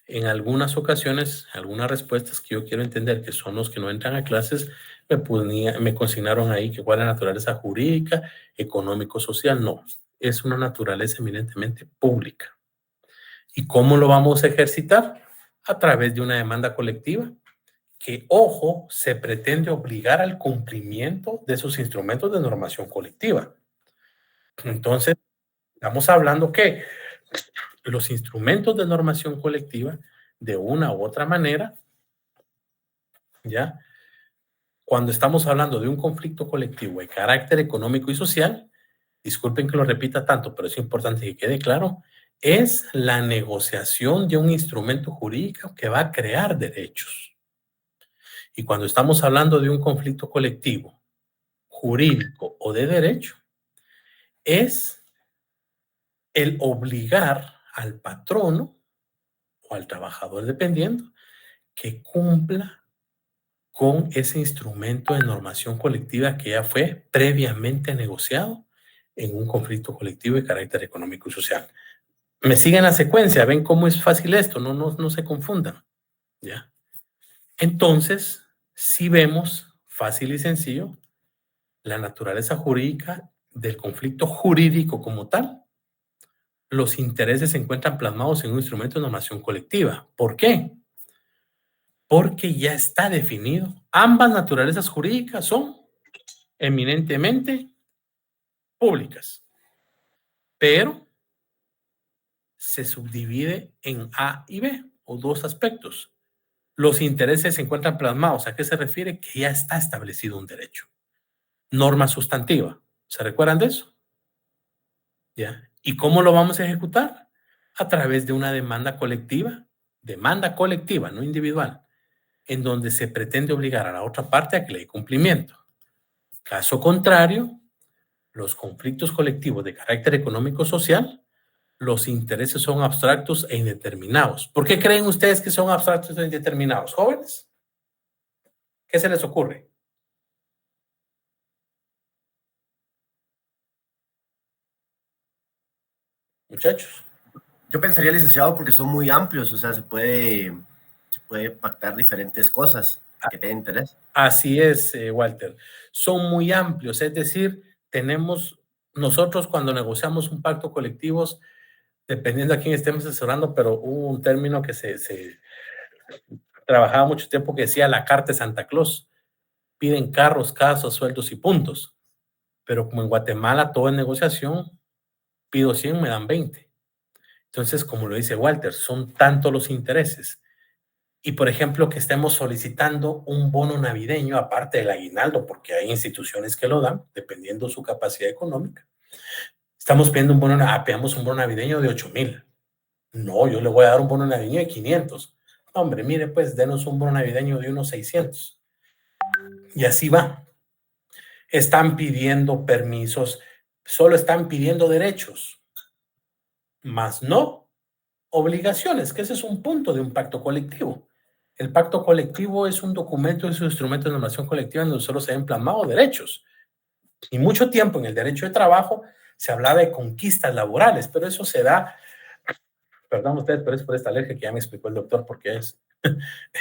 En algunas ocasiones, algunas respuestas que yo quiero entender, que son los que no entran a clases, me consignaron ahí que cuál es la naturaleza jurídica, económico-social. No, es una naturaleza eminentemente pública. ¿Y cómo lo vamos a ejercitar? A través de una demanda colectiva que, ojo, se pretende obligar al cumplimiento de esos instrumentos de normación colectiva. Entonces, estamos hablando que los instrumentos de normación colectiva, de una u otra manera, ¿ya? Cuando estamos hablando de un conflicto colectivo de carácter económico y social, disculpen que lo repita tanto, pero es importante que quede claro, es la negociación de un instrumento jurídico que va a crear derechos. Y cuando estamos hablando de un conflicto colectivo, jurídico o de derecho, es el obligar al patrono o al trabajador, dependiendo, que cumpla con ese instrumento de normación colectiva que ya fue previamente negociado en un conflicto colectivo de carácter económico y social. Me siguen la secuencia, ven cómo es fácil esto, no se confundan, ¿ya? Entonces, si vemos, fácil y sencillo, la naturaleza jurídica del conflicto jurídico como tal, los intereses se encuentran plasmados en un instrumento de normación colectiva. ¿Por qué? Porque ya está definido. Ambas naturalezas jurídicas son eminentemente públicas, pero se subdivide en A y B, o dos aspectos. Los intereses se encuentran plasmados. ¿A qué se refiere? Que ya está establecido un derecho. Norma sustantiva. ¿Se recuerdan de eso? ¿Ya? ¿Y cómo lo vamos a ejecutar? A través de una demanda colectiva, no individual, en donde se pretende obligar a la otra parte a que le dé cumplimiento. Caso contrario, los conflictos colectivos de carácter económico-social, los intereses son abstractos e indeterminados. ¿Por qué creen ustedes que son abstractos e indeterminados, jóvenes? ¿Qué se les ocurre? Muchachos. Yo pensaría, licenciado, porque son muy amplios, o sea, se puede pactar diferentes cosas que tengan interés. Así es, Walter. Son muy amplios, es decir, nosotros cuando negociamos un pacto colectivo, dependiendo a quién estemos asesorando, pero hubo un término que se trabajaba mucho tiempo que decía la carta de Santa Claus. Piden carros, casas, sueldos y puntos. Pero como en Guatemala todo es negociación, pido 100, me dan 20. Entonces, como lo dice Walter, son tantos los intereses. Y, por ejemplo, que estemos solicitando un bono navideño, aparte del aguinaldo, porque hay instituciones que lo dan, dependiendo de su capacidad económica. Estamos pidiendo pidamos un bono navideño de 8,000. No, yo le voy a dar un bono navideño de 500. Hombre, mire, pues, denos un bono navideño de unos 600. Y así va. Están pidiendo permisos, solo están pidiendo derechos, más no obligaciones, que ese es un punto de un pacto colectivo. El pacto colectivo es un documento, es un instrumento de normación colectiva en donde solo se ven plasmados derechos. Y mucho tiempo en el derecho de trabajo se hablaba de conquistas laborales, pero eso se da, perdón ustedes, pero es por esta alergia que ya me explicó el doctor por qué es.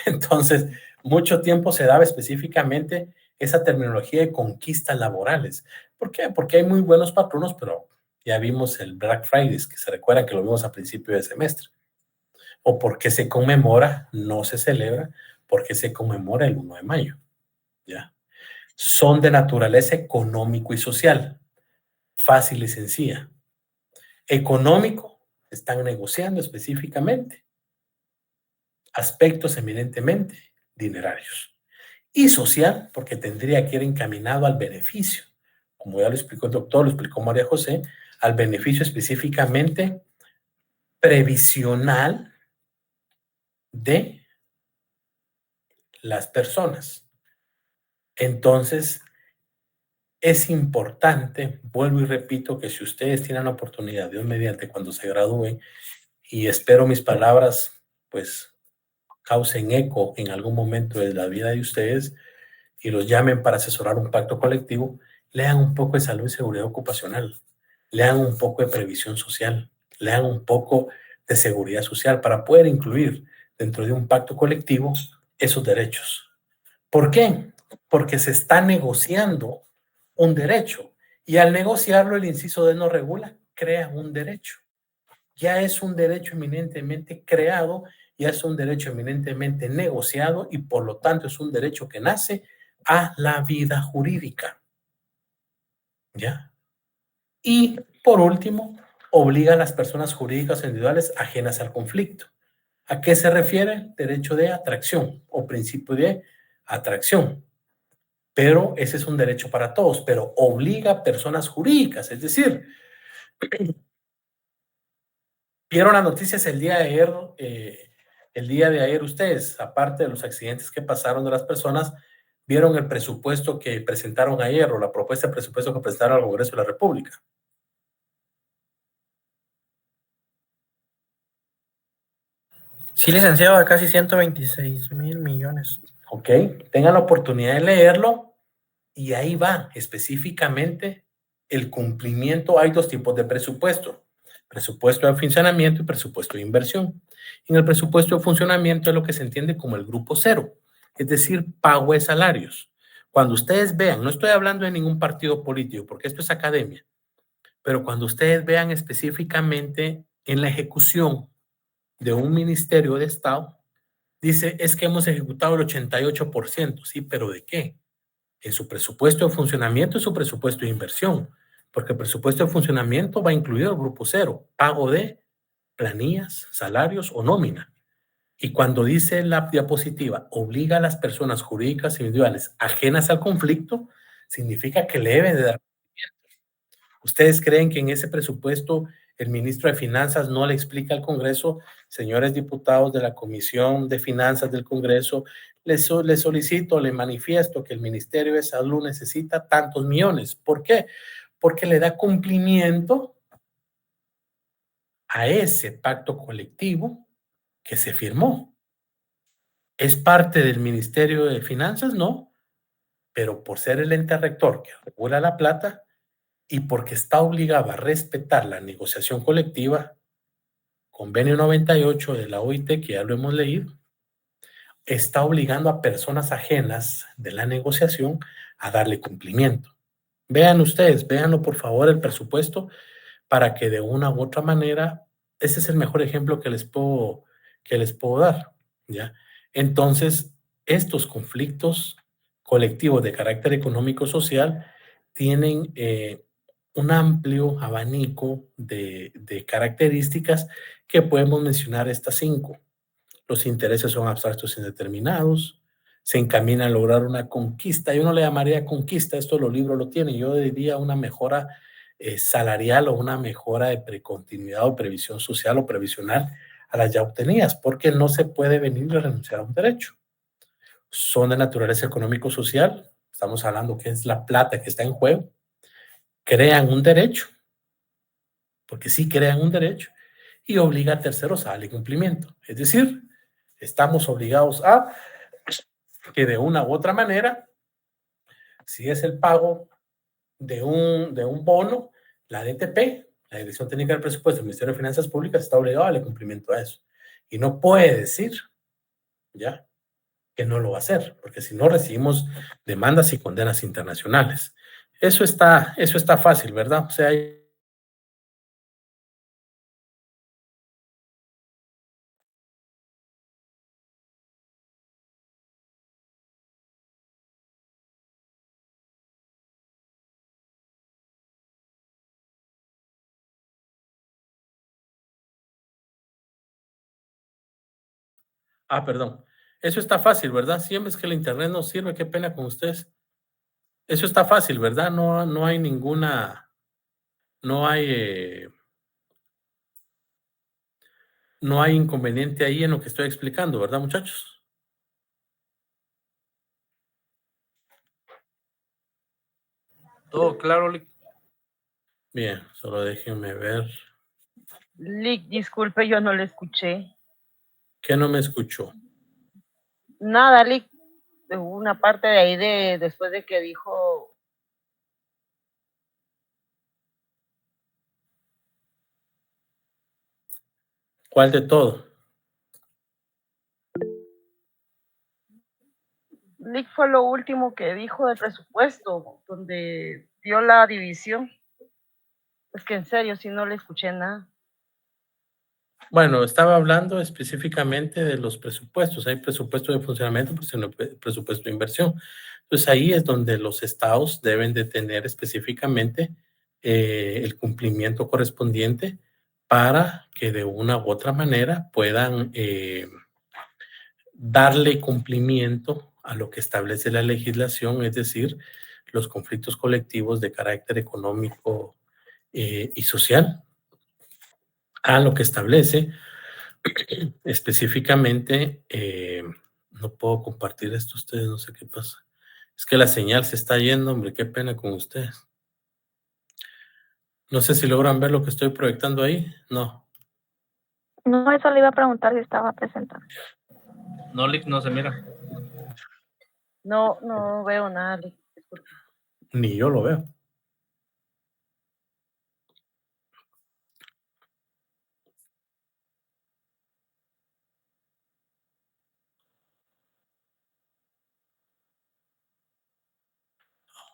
Entonces, mucho tiempo se daba específicamente esa terminología de conquistas laborales. ¿Por qué? Porque hay muy buenos patronos, pero ya vimos el Black Friday, que se recuerda que lo vimos a principio de semestre. O porque se conmemora, no se celebra, porque se conmemora el 1 de mayo. ¿Ya? Son de naturaleza económico y social. Fácil y sencilla. Económico, están negociando específicamente aspectos eminentemente dinerarios. Y social, porque tendría que ir encaminado al beneficio como ya lo explicó el doctor, lo explicó María José, al beneficio específicamente previsional de las personas. Entonces, es importante, vuelvo y repito, que si ustedes tienen la oportunidad, Dios mediante, cuando se gradúen, y espero mis palabras, pues, causen eco en algún momento de la vida de ustedes y los llamen para asesorar un pacto colectivo, lean un poco de salud y seguridad ocupacional, lean un poco de previsión social, lean un poco de seguridad social para poder incluir dentro de un pacto colectivo esos derechos. ¿Por qué? Porque se está negociando un derecho y al negociarlo el inciso D no regula, crea un derecho. Ya es un derecho eminentemente creado, ya es un derecho eminentemente negociado y por lo tanto es un derecho que nace a la vida jurídica. ¿Ya? Y por último, obliga a las personas jurídicas e individuales ajenas al conflicto. ¿A qué se refiere? Derecho de atracción o principio de atracción. Pero ese es un derecho para todos, pero obliga a personas jurídicas, es decir, vieron las noticias el día de ayer ustedes, aparte de los accidentes que pasaron de las personas, vieron el presupuesto que presentaron ayer o la propuesta de presupuesto que presentaron al Congreso de la República. Sí, licenciado, de casi 126,000 millones. Ok, tengan la oportunidad de leerlo y ahí va específicamente el cumplimiento. Hay dos tipos de presupuesto: presupuesto de funcionamiento y presupuesto de inversión. En el presupuesto de funcionamiento es lo que se entiende como el grupo cero, es decir, pago de salarios. Cuando ustedes vean, no estoy hablando de ningún partido político porque esto es academia, pero cuando ustedes vean específicamente en la ejecución de un ministerio de Estado, dice, es que hemos ejecutado el 88%. Sí, pero ¿de qué? En su presupuesto de funcionamiento y su presupuesto de inversión, porque el presupuesto de funcionamiento va a incluir el grupo cero, pago de planillas, salarios o nómina. Y cuando dice la diapositiva, obliga a las personas jurídicas e individuales ajenas al conflicto, significa que le deben de dar. ¿Ustedes creen que en ese presupuesto el ministro de Finanzas no le explica al Congreso, señores diputados de la Comisión de Finanzas del Congreso, les solicito, le manifiesto que el Ministerio de Salud necesita tantos millones? ¿Por qué? Porque le da cumplimiento a ese pacto colectivo que se firmó. ¿Es parte del Ministerio de Finanzas? No, pero por ser el ente rector que regula la plata, y porque está obligado a respetar la negociación colectiva, convenio 98 de la OIT, que ya lo hemos leído, está obligando a personas ajenas de la negociación a darle cumplimiento. Vean ustedes, véanlo por favor el presupuesto para que de una u otra manera, ese es el mejor ejemplo que les puedo dar, ¿ya? Entonces, estos conflictos colectivos de carácter económico-social tienen un amplio abanico de características que podemos mencionar estas 5. Los intereses son abstractos indeterminados, se encamina a lograr una conquista. Yo no le llamaría conquista, esto los libros lo tienen, yo diría una mejora salarial o una mejora de precontinuidad o previsión social o previsional a las ya obtenidas, porque no se puede venir a renunciar a un derecho. Son de naturaleza económico-social, estamos hablando que es la plata que está en juego, crean un derecho, porque sí crean un derecho, y obliga a terceros a darle cumplimiento. Es decir, estamos obligados a que de una u otra manera, si es el pago de un bono, la DTP, la Dirección Técnica del Presupuesto del Ministerio de Finanzas Públicas, está obligado a darle cumplimiento a eso. Y no puede decir, ya, que no lo va a hacer, porque si no recibimos demandas y condenas internacionales. Eso está fácil, ¿verdad? O sea, perdón. Eso está fácil, ¿verdad? Siempre es que el internet no sirve, qué pena con ustedes. Eso está fácil, ¿verdad? No hay ninguna, no hay inconveniente ahí en lo que estoy explicando, ¿verdad, muchachos? Todo claro, Lick. Bien, solo déjenme ver. Lick, disculpe, yo no le escuché. ¿Qué no me escuchó? Nada, Lick. Una parte de ahí después de que dijo. ¿Cuál de todo? Lick fue lo último que dijo del presupuesto, donde dio la división. Es que en serio, si no le escuché nada. Bueno, estaba hablando específicamente de los presupuestos. Hay presupuesto de funcionamiento, presupuesto de inversión. Entonces ahí es donde los estados deben de tener específicamente el cumplimiento correspondiente para que de una u otra manera puedan darle cumplimiento a lo que establece la legislación, es decir, los conflictos colectivos de carácter económico y social, a lo que establece específicamente. No puedo compartir esto ustedes, no sé qué pasa. Es que la señal se está yendo, hombre, qué pena con ustedes. No sé si logran ver lo que estoy proyectando ahí. No. No, eso le iba a preguntar si estaba presentando. No, Lick, no se mira. No veo nada, Lick. Disculpe. Ni yo lo veo.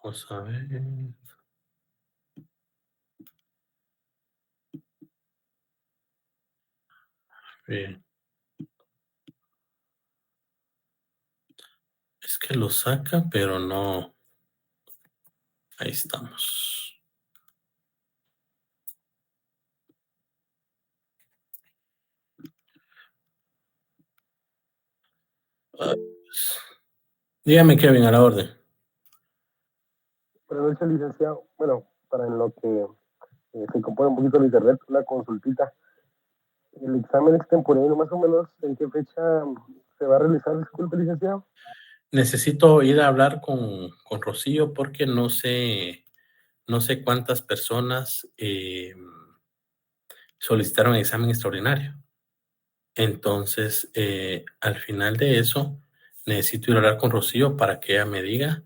Vamos a ver. Bien. Es que lo saca, pero no. Ahí estamos. Dígame, Kevin, a la orden. Buenas noches, licenciado. Bueno, para en lo que se compone un poquito el internet, una consultita. El examen extemporáneo, más o menos, ¿en qué fecha se va a realizar? Disculpe, licenciado. Necesito ir a hablar con Rocío porque no sé cuántas personas solicitaron examen extraordinario. Entonces, al final de eso, necesito ir a hablar con Rocío para que ella me diga,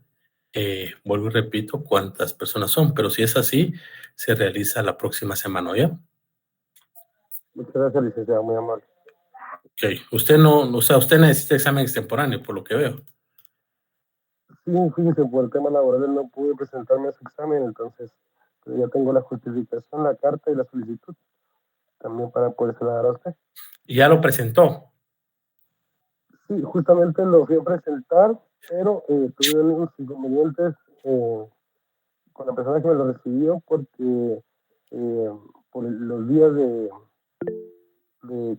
vuelvo y repito, cuántas personas son. Pero si es así, se realiza la próxima semana, ¿ya? Muchas gracias, licenciado, muy amable. Ok. Usted no, o sea, usted necesita examen extemporáneo, por lo que veo. Sí, fíjese, por el tema laboral no pude presentarme a su examen, entonces pero ya tengo la justificación, la carta y la solicitud, también para poderse dar a usted. ¿Y ya lo presentó? Sí, justamente lo fui a presentar, pero tuve unos inconvenientes con la persona que me lo recibió porque por los días de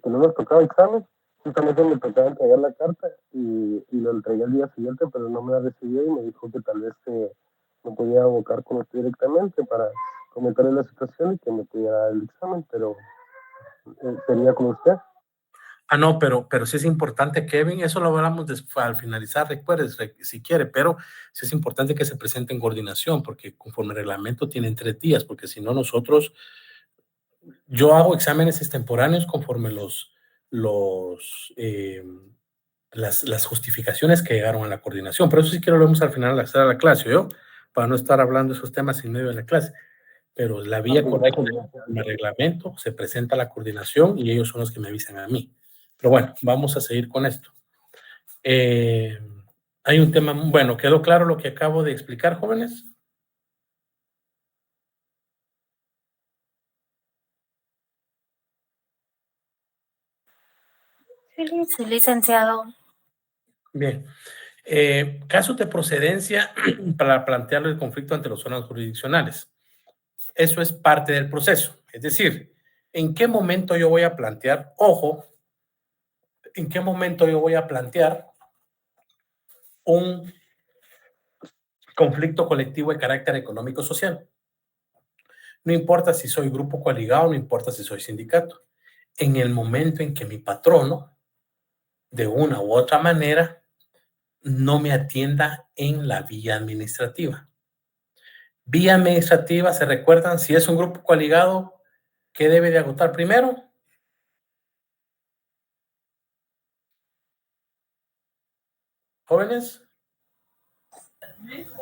que no nos tocaba examen, justamente me tocaba entregar la carta y lo entregué al día siguiente, pero no me la recibió y me dijo que tal vez me podía abocar con usted directamente para comentarle la situación y que me pudiera dar el examen, pero sería con usted. Ah, no, pero sí es importante, Kevin, eso lo hablamos al finalizar, recuerdes, si quiere, pero sí es importante que se presente en coordinación, porque conforme el reglamento tienen 3 días, porque si no nosotros, yo hago exámenes extemporáneos conforme las justificaciones que llegaron a la coordinación, pero eso sí quiero lo vemos al final al hacer la clase, ¿yo? Para no estar hablando de esos temas en medio de la clase. Pero la vía correcta en el reglamento se presenta a la coordinación y ellos son los que me avisan a mí. Pero bueno, vamos a seguir con esto. Hay un tema, bueno, ¿quedó claro lo que acabo de explicar, jóvenes? Sí, licenciado. Bien. Casos de procedencia para plantear el conflicto ante los órganos jurisdiccionales. Eso es parte del proceso. Es decir, ¿en qué momento yo voy a plantear, ojo, en qué momento yo voy a plantear un conflicto colectivo de carácter económico-social. No importa si soy grupo coaligado, no importa si soy sindicato. En el momento en que mi patrono, de una u otra manera, no me atienda en la vía administrativa. Vía administrativa, ¿se recuerdan? Si es un grupo coaligado, ¿qué debe de agotar primero? Jóvenes.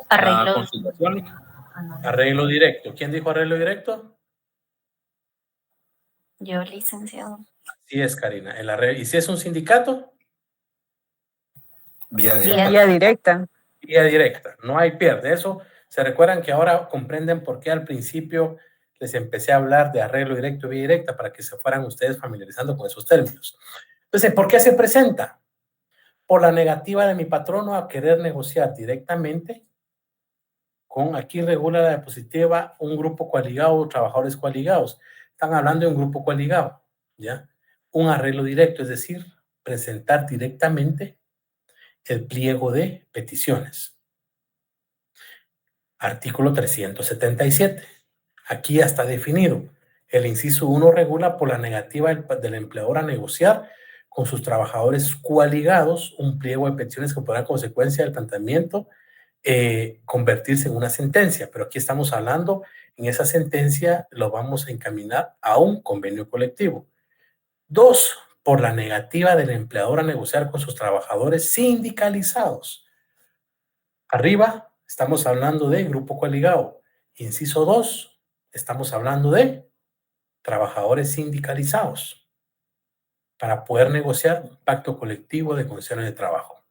La conciliación. Arreglo directo. ¿Quién dijo arreglo directo? Yo, licenciado. Sí es, Karina. El arreglo. ¿Y si es un sindicato? Vía Vía directa. Vía directa. No hay pierde. Eso, ¿se recuerdan que ahora comprenden por qué al principio les empecé a hablar de arreglo directo y vía directa para que se fueran ustedes familiarizando con esos términos? Entonces, ¿por qué se presenta? Por la negativa de mi patrono a querer negociar directamente con, aquí regula la diapositiva, un grupo coaligado o trabajadores coaligados. Están hablando de un grupo coaligado, ¿ya? Un arreglo directo, es decir, presentar directamente el pliego de peticiones. Artículo 377. Aquí ya está definido. El inciso 1 regula por la negativa del empleador a negociar con sus trabajadores coaligados un pliego de peticiones que podrá, a consecuencia del planteamiento, convertirse en una sentencia. Pero aquí estamos hablando, en esa sentencia lo vamos a encaminar a un convenio colectivo. 2, por la negativa del empleador a negociar con sus trabajadores sindicalizados. Arriba estamos hablando de grupo coaligado. Inciso 2, estamos hablando de trabajadores sindicalizados para poder negociar un pacto colectivo de condiciones de trabajo.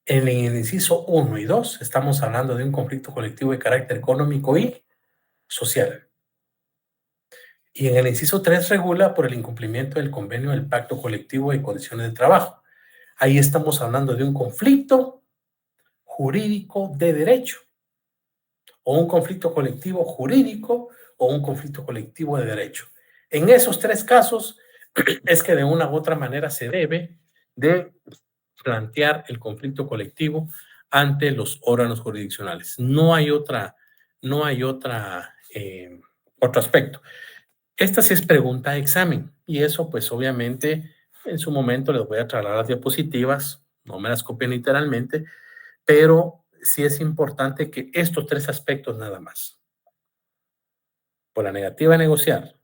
En el inciso 1 y 2 estamos hablando de un conflicto colectivo de carácter económico y social. Y en el inciso 3 regula por el incumplimiento del convenio del pacto colectivo de condiciones de trabajo. Ahí estamos hablando de un conflicto jurídico de derecho, o un conflicto colectivo jurídico, o un conflicto colectivo de derecho. En esos 3 casos es que de una u otra manera se debe de plantear el conflicto colectivo ante los órganos jurisdiccionales. No hay otro aspecto. Esta sí es pregunta de examen, y eso pues obviamente en su momento les voy a trasladar las diapositivas, no me las copien literalmente, pero sí es importante que estos 3 aspectos nada más. Por la negativa a negociar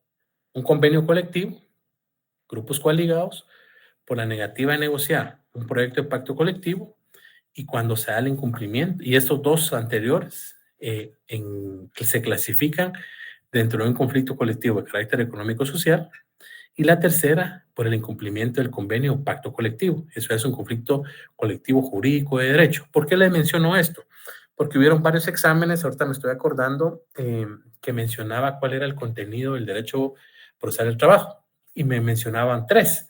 un convenio colectivo, grupos coaligados, por la negativa a negociar un proyecto de pacto colectivo, y cuando se da el incumplimiento, y estos 2 anteriores que se clasifican dentro de un conflicto colectivo de carácter económico-social, y la tercera, por el incumplimiento del convenio o pacto colectivo. Eso es un conflicto colectivo jurídico de derecho. ¿Por qué les menciono esto? Porque hubieron varios exámenes, ahorita me estoy acordando, que mencionaba cuál era el contenido del derecho procesal del trabajo, y me mencionaban 3: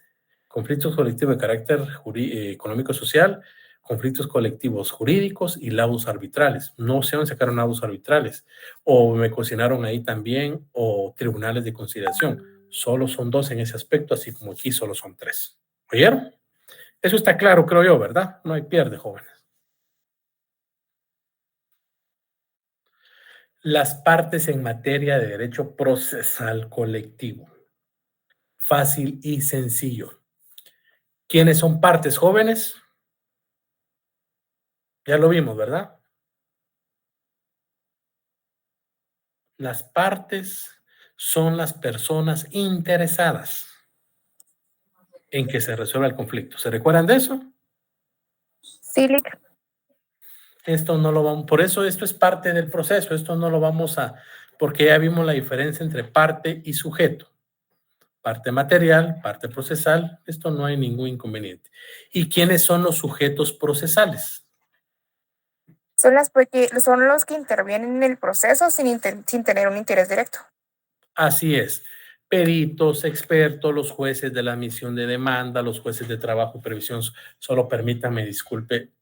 conflictos colectivos de carácter económico-social, conflictos colectivos jurídicos y laudos arbitrales. No sé dónde sacaron laudos arbitrales, o me cocinaron ahí también, o tribunales de conciliación. Solo son 2 en ese aspecto, así como aquí solo son 3. ¿Oyeron? Eso está claro, creo yo, ¿verdad? No hay pierde, jóvenes. Las partes en materia de derecho procesal colectivo. Fácil y sencillo. ¿Quiénes son partes, jóvenes? Ya lo vimos, ¿verdad? Las partes son las personas interesadas en que se resuelva el conflicto. ¿Se recuerdan de eso? Sí, Lic. Esto no lo vamos, por eso esto es parte del proceso, esto no lo vamos a, porque ya vimos la diferencia entre parte y sujeto. Parte material, parte procesal, esto no hay ningún inconveniente. ¿Y quiénes son los sujetos procesales? Son los que intervienen en el proceso sin tener un interés directo. Así es. Peritos, expertos, los jueces de la admisión de demanda, los jueces de trabajo y previsión. Solo permítanme, disculpen.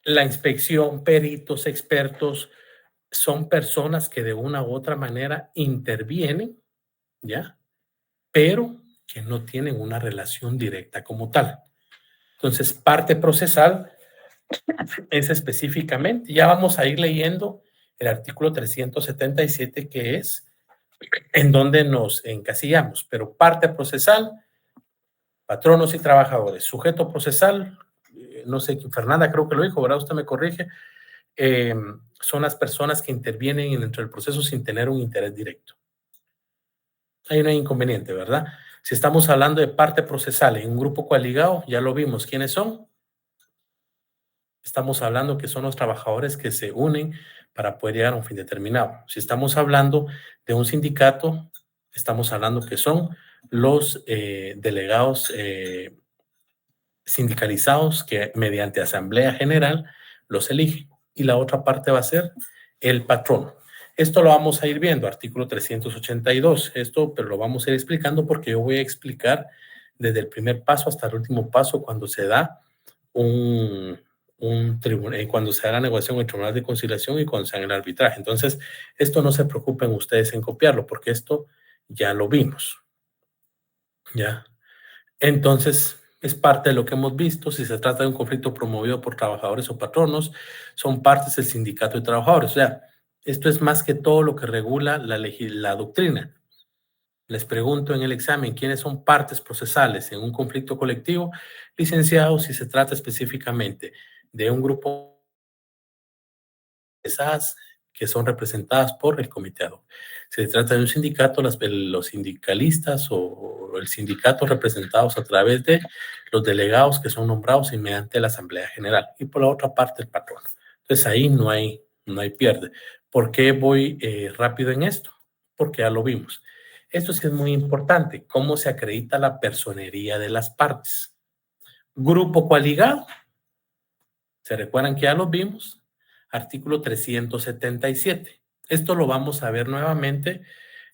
La inspección, peritos, expertos, son personas que de una u otra manera intervienen, ¿ya? Pero que no tienen una relación directa como tal. Entonces, parte procesal es específicamente, ya vamos a ir leyendo el artículo 377, que es en donde nos encasillamos, pero parte procesal, patronos y trabajadores. Sujeto procesal, no sé, Fernanda creo que lo dijo, ¿verdad? Usted me corrige. Son las personas que intervienen dentro del proceso sin tener un interés directo. Ahí no hay inconveniente, ¿verdad? Si estamos hablando de parte procesal en un grupo coaligado, ya lo vimos. ¿Quiénes son? Estamos hablando que son los trabajadores que se unen para poder llegar a un fin determinado. Si estamos hablando de un sindicato, estamos hablando que son los delegados sindicalizados que mediante asamblea general los eligen. Y la otra parte va a ser el patrono. Esto lo vamos a ir viendo, artículo 382. Pero lo vamos a ir explicando porque yo voy a explicar desde el primer paso hasta el último paso cuando se da cuando se da la negociación en el Tribunal de Conciliación y cuando se da el arbitraje. Entonces, esto no se preocupen ustedes en copiarlo porque esto ya lo vimos. ¿Ya? Entonces, es parte de lo que hemos visto. Si se trata de un conflicto promovido por trabajadores o patronos, son partes del sindicato de trabajadores. O sea, esto es más que todo lo que regula la doctrina. Les pregunto en el examen, ¿quiénes son partes procesales en un conflicto colectivo? Licenciado, si se trata específicamente de un grupo de esas que son representadas por el comité ad hoc. Si se trata de un sindicato, los sindicalistas o el sindicato representados a través de los delegados que son nombrados y mediante la Asamblea General. Y por la otra parte, el patrón. Entonces ahí no hay pierde. ¿Por qué voy rápido en esto? Porque ya lo vimos. Esto sí es muy importante. ¿Cómo se acredita la personería de las partes? Grupo coaligado. ¿Se recuerdan que ya lo vimos? Artículo 377. Esto lo vamos a ver nuevamente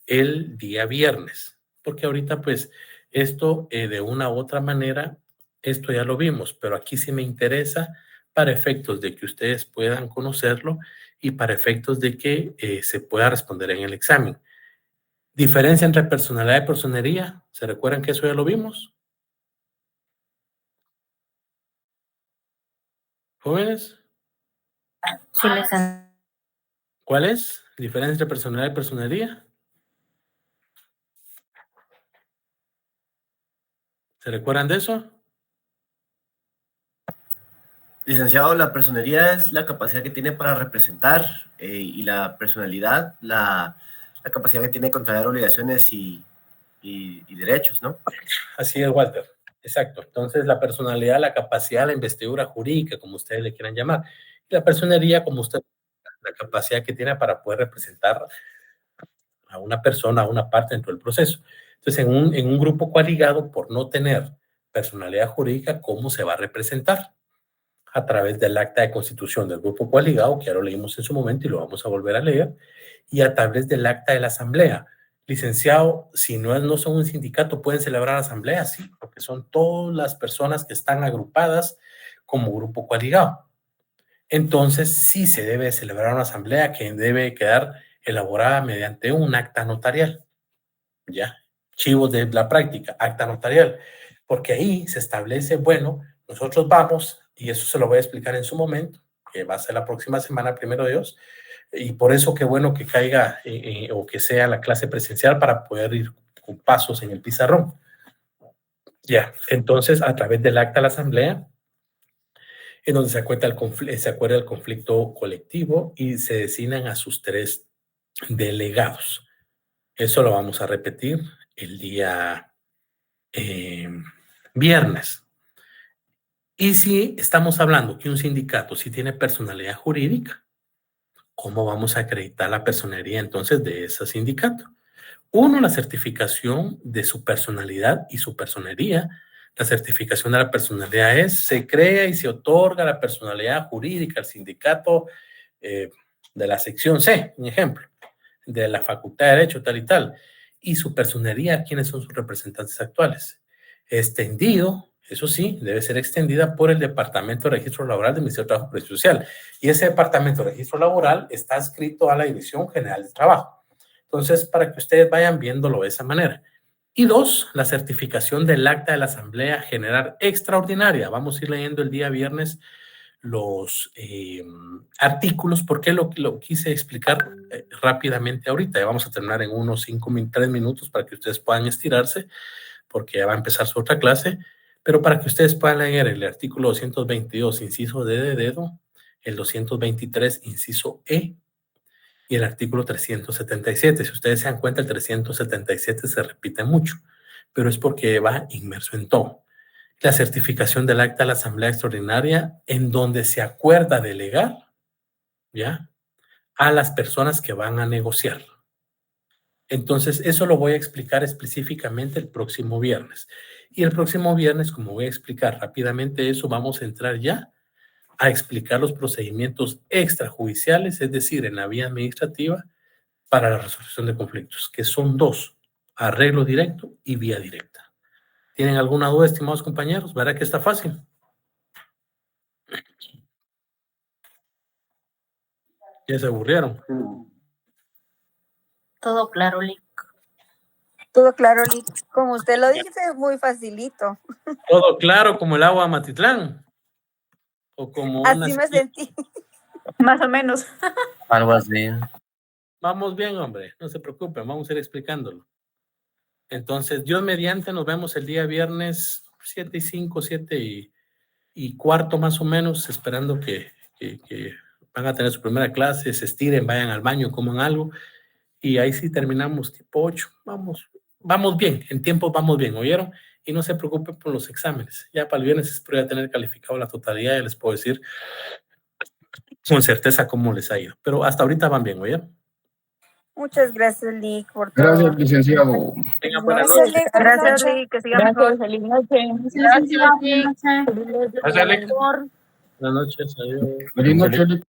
el día viernes, porque ahorita pues esto de una u otra manera, esto ya lo vimos, pero aquí sí me interesa para efectos de que ustedes puedan conocerlo y para efectos de que se pueda responder en el examen. Diferencia entre personalidad y personería. ¿Se recuerdan que eso ya lo vimos? ¿Jóvenes? Sí, ¿Cuál es? ¿Diferencia entre personalidad y personería? ¿Se recuerdan de eso? Licenciado, la personería es la capacidad que tiene para representar y la personalidad, la capacidad que tiene de contraer obligaciones y derechos, ¿no? Así es, Walter. Exacto. Entonces, la personalidad, la capacidad, la investidura jurídica, como ustedes le quieran llamar. Y la personería, como usted, la capacidad que tiene para poder representar a una persona, a una parte dentro del proceso. Entonces, en un grupo coaligado, por no tener personalidad jurídica, ¿cómo se va a representar? A través del acta de constitución del grupo coaligado, que ya lo leímos en su momento y lo vamos a volver a leer, y a través del acta de la asamblea. Licenciado, si no son un sindicato, ¿pueden celebrar asamblea? Sí, porque son todas las personas que están agrupadas como grupo coaligado. Entonces, sí se debe celebrar una asamblea que debe quedar elaborada mediante un acta notarial. Ya, chivos de la práctica, acta notarial, porque ahí se establece, bueno, nosotros vamos, y eso se lo voy a explicar en su momento, que va a ser la próxima semana, primero Dios, y por eso qué bueno que caiga o que sea la clase presencial para poder ir con pasos en el pizarrón. Ya, entonces a través del acta de la asamblea, en donde se acuerda el conflicto colectivo y se designan a sus 3 delegados. Eso lo vamos a repetir el día viernes. Y si estamos hablando que un sindicato sí tiene personalidad jurídica, ¿cómo vamos a acreditar la personería entonces de ese sindicato? Uno, la certificación de su personalidad y su personería. La certificación de la personalidad se crea y se otorga la personalidad jurídica al sindicato de la sección C, un ejemplo, de la Facultad de Derecho, tal y tal. Y su personería, ¿quiénes son sus representantes actuales? Extendido Eso sí, debe ser extendida por el Departamento de Registro Laboral del Ministerio de Trabajo y Previsión Social. Y ese Departamento de Registro Laboral está adscrito a la Dirección General de Trabajo. Entonces, para que ustedes vayan viéndolo de esa manera. Y 2, la certificación del acta de la Asamblea General Extraordinaria. Vamos a ir leyendo el día viernes los artículos, porque lo quise explicar rápidamente ahorita. Ya vamos a terminar en unos 3 minutos para que ustedes puedan estirarse, porque ya va a empezar su otra clase. Pero para que ustedes puedan leer el artículo 222, inciso D de dedo, el 223, inciso E, y el artículo 377. Si ustedes se dan cuenta, el 377 se repite mucho, pero es porque va inmerso en todo. La certificación del acta de la Asamblea Extraordinaria, en donde se acuerda delegar, ¿ya?, a las personas que van a negociar. Entonces, eso lo voy a explicar específicamente el próximo viernes. Y el próximo viernes, como voy a explicar rápidamente eso, vamos a entrar ya a explicar los procedimientos extrajudiciales, es decir, en la vía administrativa, para la resolución de conflictos, que son 2, arreglo directo y vía directa. ¿Tienen alguna duda, estimados compañeros? ¿Verdad que está fácil? ¿Ya se aburrieron? Todo claro, Lick. Todo claro, Lick. Como usted lo dice, muy facilito. ¿Todo claro como el agua de Matitlán? ¿O como así me sentí. Más o menos. Algo así. Vamos bien, hombre, no se preocupen, vamos a ir explicándolo. Entonces, Dios mediante, nos vemos el día viernes 7:05, 7:15 más o menos, esperando que van a tener su primera clase, se estiren, vayan al baño, coman algo, y ahí sí terminamos tipo 8. Vamos bien, en tiempo vamos bien, ¿oyeron? Y no se preocupen por los exámenes. Ya para el viernes espero ya tener calificado la totalidad, ya les puedo decir con certeza cómo les ha ido. Pero hasta ahorita van bien, ¿oyeron? Muchas gracias, Lick, por todo. Gracias, licenciado. Venga, buenas Gracias, noches. Lick. Gracias, Lick. Que siga mejor. Feliz noche. Gracias, Lick. Gracias, Alex. Buenas noches, adiós. Feliz noche, Lick.